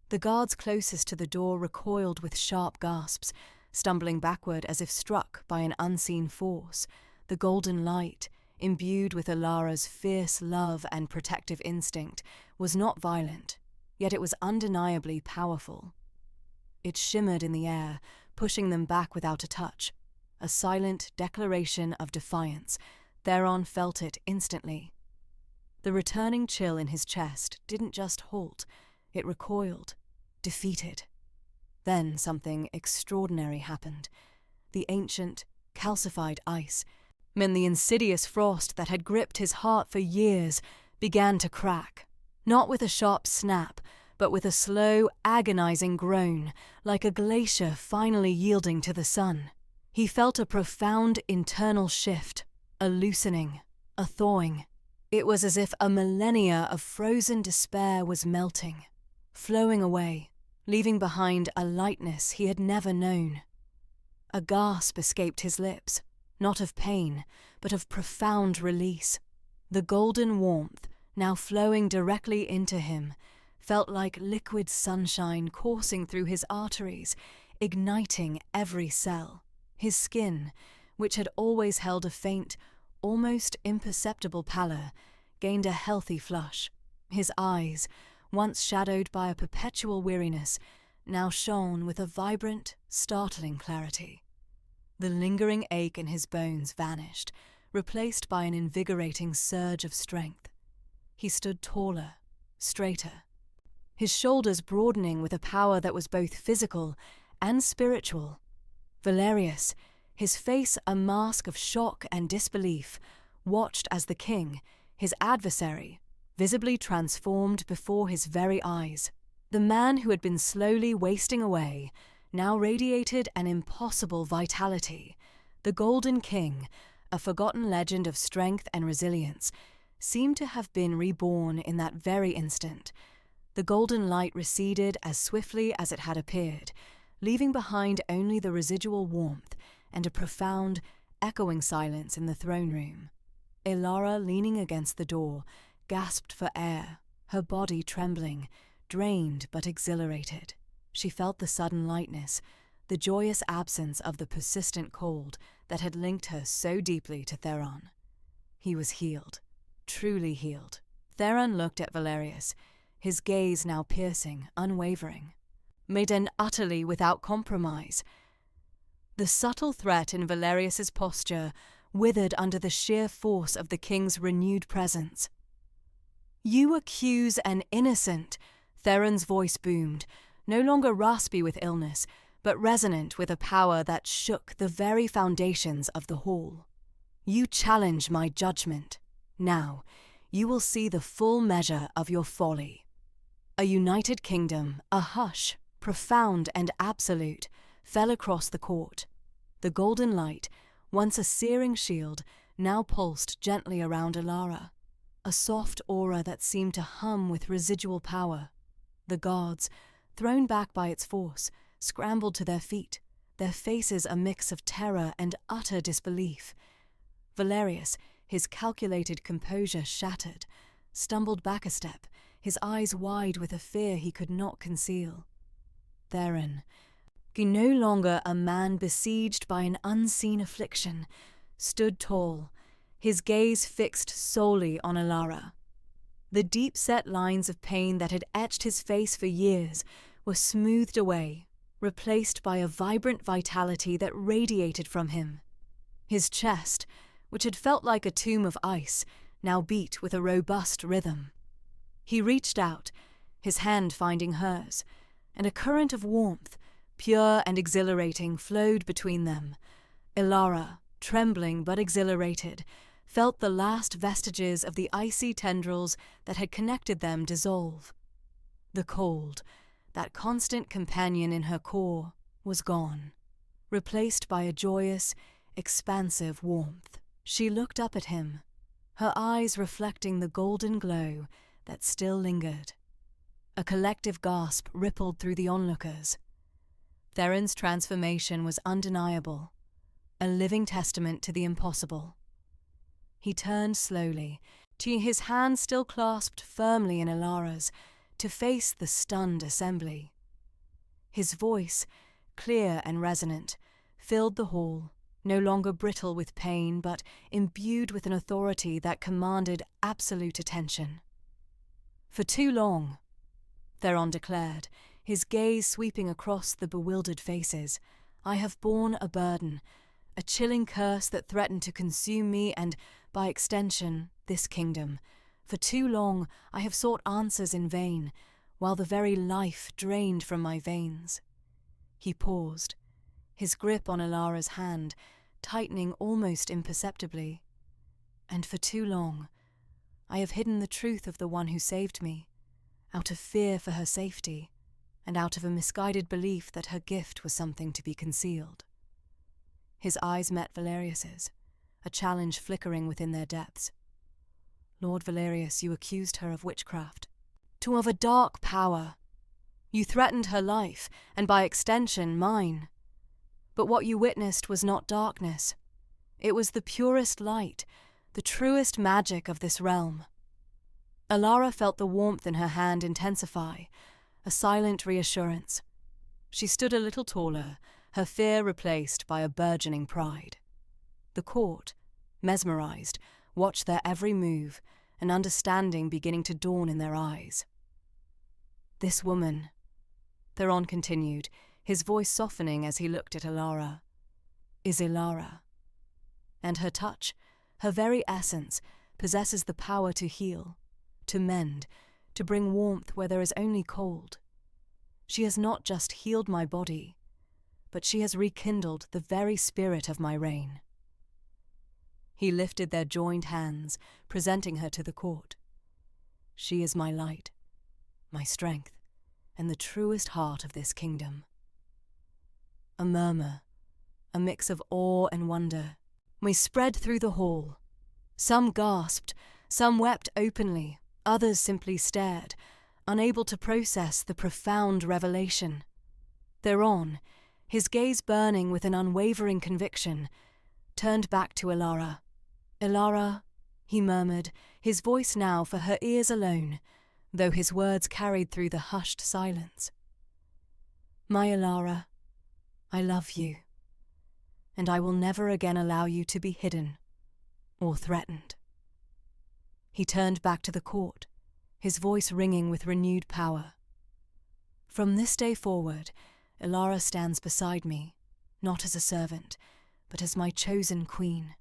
The guards closest to the door recoiled with sharp gasps, stumbling backward as if struck by an unseen force. The golden light, imbued with Ilara's fierce love and protective instinct, was not violent, yet it was undeniably powerful. It shimmered in the air, pushing them back without a touch. A silent declaration of defiance. Theron felt it instantly. The returning chill in his chest didn't just halt, it recoiled, defeated. Then something extraordinary happened. the ancient, calcified ice, meant the insidious frost that had gripped his heart for years began to crack, not with a sharp snap, but with a slow, agonizing groan, like a glacier finally yielding to the sun. He felt a profound internal shift, a loosening, a thawing. It was as if a millennia of frozen despair was melting, flowing away, leaving behind a lightness he had never known. A gasp escaped his lips, not of pain, but of profound release. The golden warmth, now flowing directly into him, felt like liquid sunshine coursing through his arteries, igniting every cell. His skin, which had always held a faint, almost imperceptible pallor, gained a healthy flush. His eyes, once shadowed by a perpetual weariness, now shone with a vibrant, startling clarity. The lingering ache in his bones vanished, replaced by an invigorating surge of strength. He stood taller, straighter, his shoulders broadening with a power that was both physical and spiritual. Valerius, his face a mask of shock and disbelief, watched as the king, his adversary, visibly transformed before his very eyes. The man who had been slowly wasting away now radiated an impossible vitality. The Golden King, a forgotten legend of strength and resilience, seemed to have been reborn in that very instant. The golden light receded as swiftly as it had appeared, leaving behind only the residual warmth and a profound, echoing silence in the throne room. Ilara, leaning against the door, gasped for air, her body trembling, drained but exhilarated. She felt the sudden lightness, the joyous absence of the persistent cold that had linked her so deeply to Theron. He was healed, truly healed. Theron looked at Valerius, his gaze now piercing, unwavering. Maiden utterly without compromise. The subtle threat in Valerius's posture withered under the sheer force of the king's renewed presence. "You accuse an innocent," Theron's voice boomed, no longer raspy with illness, but resonant with a power that shook the very foundations of the hall. "You challenge my judgment. Now, you will see the full measure of your folly." A united kingdom, a hush, profound and absolute, fell across the court. The golden light, once a searing shield, now pulsed gently around Ilara, a soft aura that seemed to hum with residual power. The guards, thrown back by its force, scrambled to their feet, their faces a mix of terror and utter disbelief. Valerius, his calculated composure shattered, stumbled back a step, his eyes wide with a fear he could not conceal. Theron, no longer a man besieged by an unseen affliction, stood tall, his gaze fixed solely on Ilara. The deep-set lines of pain that had etched his face for years were smoothed away, replaced by a vibrant vitality that radiated from him. His chest, which had felt like a tomb of ice, now beat with a robust rhythm. He reached out, his hand finding hers, and a current of warmth, pure and exhilarating, flowed between them. Ilara, trembling but exhilarated, felt the last vestiges of the icy tendrils that had connected them dissolve. The cold, that constant companion in her core, was gone, replaced by a joyous, expansive warmth. She looked up at him, her eyes reflecting the golden glow that still lingered. A collective gasp rippled through the onlookers. Theron's transformation was undeniable, a living testament to the impossible. He turned slowly, his hand still clasped firmly in Ilara's, to face the stunned assembly. His voice, clear and resonant, filled the hall, no longer brittle with pain, but imbued with an authority that commanded absolute attention. "For too long," Theron declared, his gaze sweeping across the bewildered faces, "I have borne a burden, a chilling curse that threatened to consume me and, by extension, this kingdom. For too long I have sought answers in vain, while the very life drained from my veins." He paused, his grip on Ilara's hand tightening almost imperceptibly. And for too long, I have hidden the truth of the one who saved me, out of fear for her safety, and out of a misguided belief that her gift was something to be concealed. His eyes met Valerius's, a challenge flickering within their depths. Lord Valerius, you accused her of witchcraft, of a dark power. You threatened her life, and by extension, mine. But what you witnessed was not darkness. It was the purest light, the truest magic of this realm. Ilara felt the warmth in her hand intensify, a silent reassurance. She stood a little taller, her fear replaced by a burgeoning pride. The court, mesmerized, watched their every move, an understanding beginning to dawn in their eyes. This woman, Theron continued, his voice softening as he looked at Ilara, is Ilara. And her touch, her very essence, possesses the power to heal, to mend, to bring warmth where there is only cold. She has not just healed my body, but she has rekindled the very spirit of my reign. He lifted their joined hands, presenting her to the court. She is my light, my strength, and the truest heart of this kingdom. A murmur, a mix of awe and wonder, we spread through the hall. Some gasped, some wept openly, others simply stared, unable to process the profound revelation. Theron, his gaze burning with an unwavering conviction, turned back to Ilara. Ilara, he murmured, his voice now for her ears alone, though his words carried through the hushed silence. My Ilara, I love you, and I will never again allow you to be hidden or threatened. He turned back to the court, his voice ringing with renewed power. From this day forward, Ilara stands beside me, not as a servant, but as my chosen queen.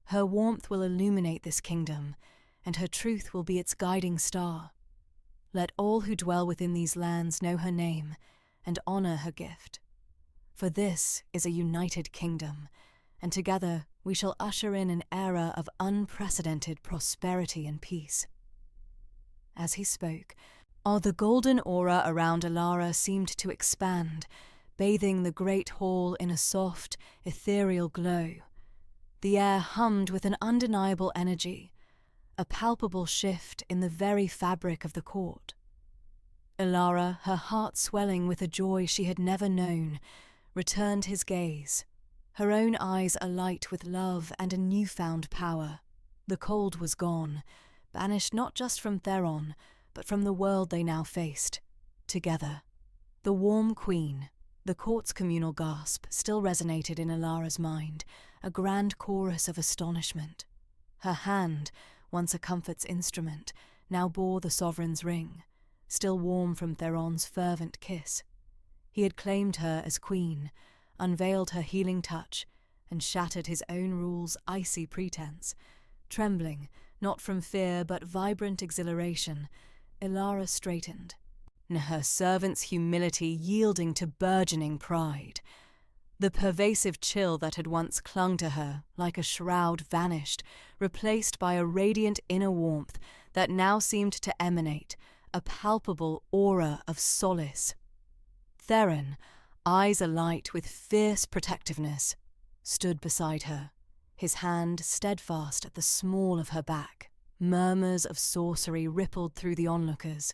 Her warmth will illuminate this kingdom, and her truth will be its guiding star. Let all who dwell within these lands know her name and honor her gift. For this is a united kingdom, and together we shall usher in an era of unprecedented prosperity and peace. As he spoke, all the golden aura around Ilara seemed to expand, bathing the great hall in a soft, ethereal glow. The air hummed with an undeniable energy, a palpable shift in the very fabric of the court. Ilara, her heart swelling with a joy she had never known, returned his gaze, her own eyes alight with love and a newfound power. The cold was gone, banished not just from Theron, but from the world they now faced, together. The warm queen, the court's communal gasp, still resonated in Ilara's mind, a grand chorus of astonishment. Her hand, once a comfort's instrument, now bore the sovereign's ring, still warm from Theron's fervent kiss. He had claimed her as queen, unveiled her healing touch, and shattered his own rule's icy pretense. Trembling, not from fear but vibrant exhilaration, Ilara straightened, her servant's humility yielding to burgeoning pride. The pervasive chill that had once clung to her like a shroud vanished, replaced by a radiant inner warmth that now seemed to emanate, a palpable aura of solace. Theron, eyes alight with fierce protectiveness, stood beside her, his hand steadfast at the small of her back. Murmurs of sorcery rippled through the onlookers,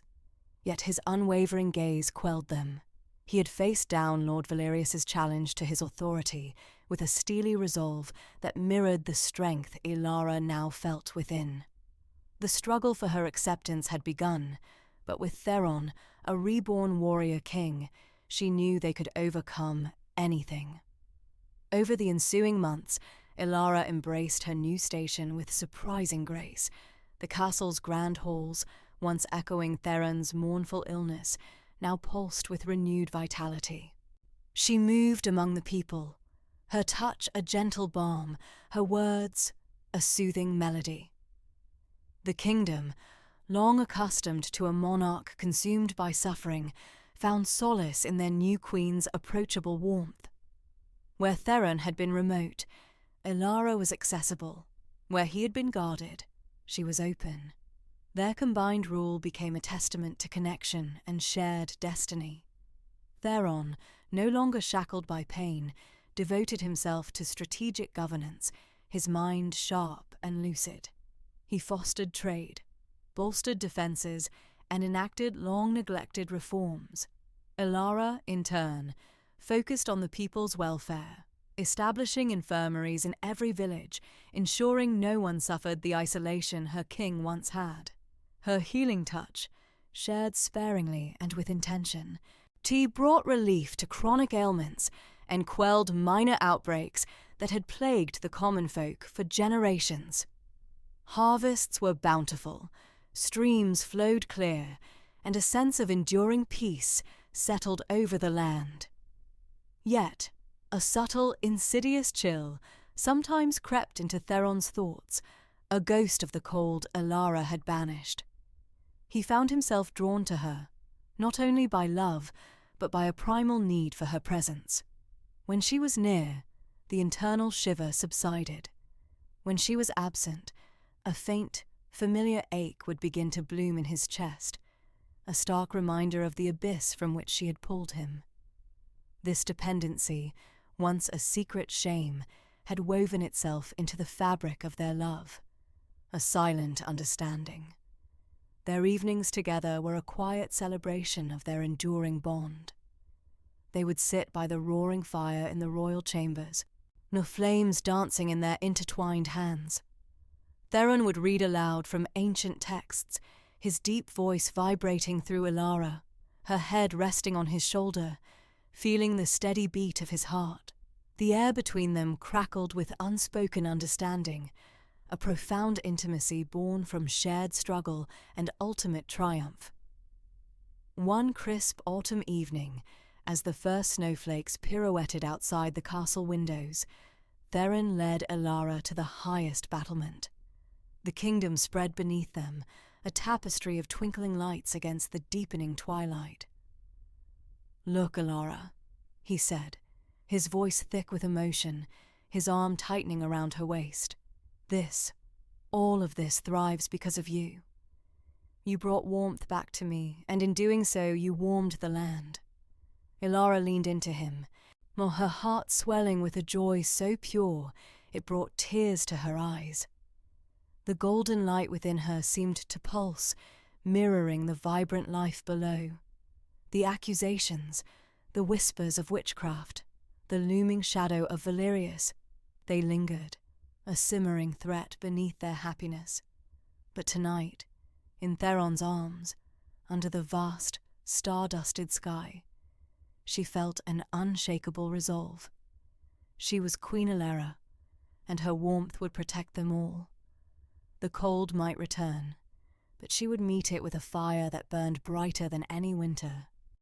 yet his unwavering gaze quelled them. He had faced down Lord Valerius's challenge to his authority with a steely resolve that mirrored the strength Ilara now felt within. The struggle for her acceptance had begun, but with Theron, a reborn warrior king, she knew they could overcome anything. Over the ensuing months, Ilara embraced her new station with surprising grace. The castle's grand halls, once echoing Theron's mournful illness, now pulsed with renewed vitality. She moved among the people, her touch a gentle balm, her words a soothing melody. The kingdom, long accustomed to a monarch consumed by suffering, found solace in their new queen's approachable warmth. Where Theron had been remote, Elara was accessible. Where he had been guarded, she was open. Their combined rule became a testament to connection and shared destiny. Theron, no longer shackled by pain, devoted himself to strategic governance, his mind sharp and lucid. He fostered trade, bolstered defences, and enacted long-neglected reforms. Elara, in turn, focused on the people's welfare, establishing infirmaries in every village, ensuring no one suffered the isolation her king once had. Her healing touch, shared sparingly and with intention, brought relief to chronic ailments and quelled minor outbreaks that had plagued the common folk for generations. Harvests were bountiful, streams flowed clear, and a sense of enduring peace settled over the land. Yet, a subtle, insidious chill sometimes crept into Theron's thoughts, a ghost of the cold Elara had banished. He found himself drawn to her, not only by love, but by a primal need for her presence. When she was near, the internal shiver subsided. When she was absent, a faint, familiar ache would begin to bloom in his chest, a stark reminder of the abyss from which she had pulled him. This dependency, once a secret shame, had woven itself into the fabric of their love, a silent understanding. Their evenings together were a quiet celebration of their enduring bond. They would sit by the roaring fire in the royal chambers, no flames dancing in their intertwined hands. Theron would read aloud from ancient texts, his deep voice vibrating through Elara, her head resting on his shoulder, feeling the steady beat of his heart. The air between them crackled with unspoken understanding, a profound intimacy born from shared struggle and ultimate triumph. One crisp autumn evening, as the first snowflakes pirouetted outside the castle windows, Theron led Elara to the highest battlement. The kingdom spread beneath them, a tapestry of twinkling lights against the deepening twilight. "Look, Elara," he said, his voice thick with emotion, his arm tightening around her waist. All of this thrives because of you. You brought warmth back to me, and in doing so you warmed the land." Elara leaned into him, her heart swelling with a joy so pure it brought tears to her eyes. The golden light within her seemed to pulse, mirroring the vibrant life below. The accusations, the whispers of witchcraft, the looming shadow of Valerius, they lingered, a simmering threat beneath their happiness. But tonight, in Theron's arms, under the vast, star-dusted sky, she felt an unshakable resolve. She was Queen Elara, and her warmth would protect them all. The cold might return, but she would meet it with a fire that burned brighter than any winter.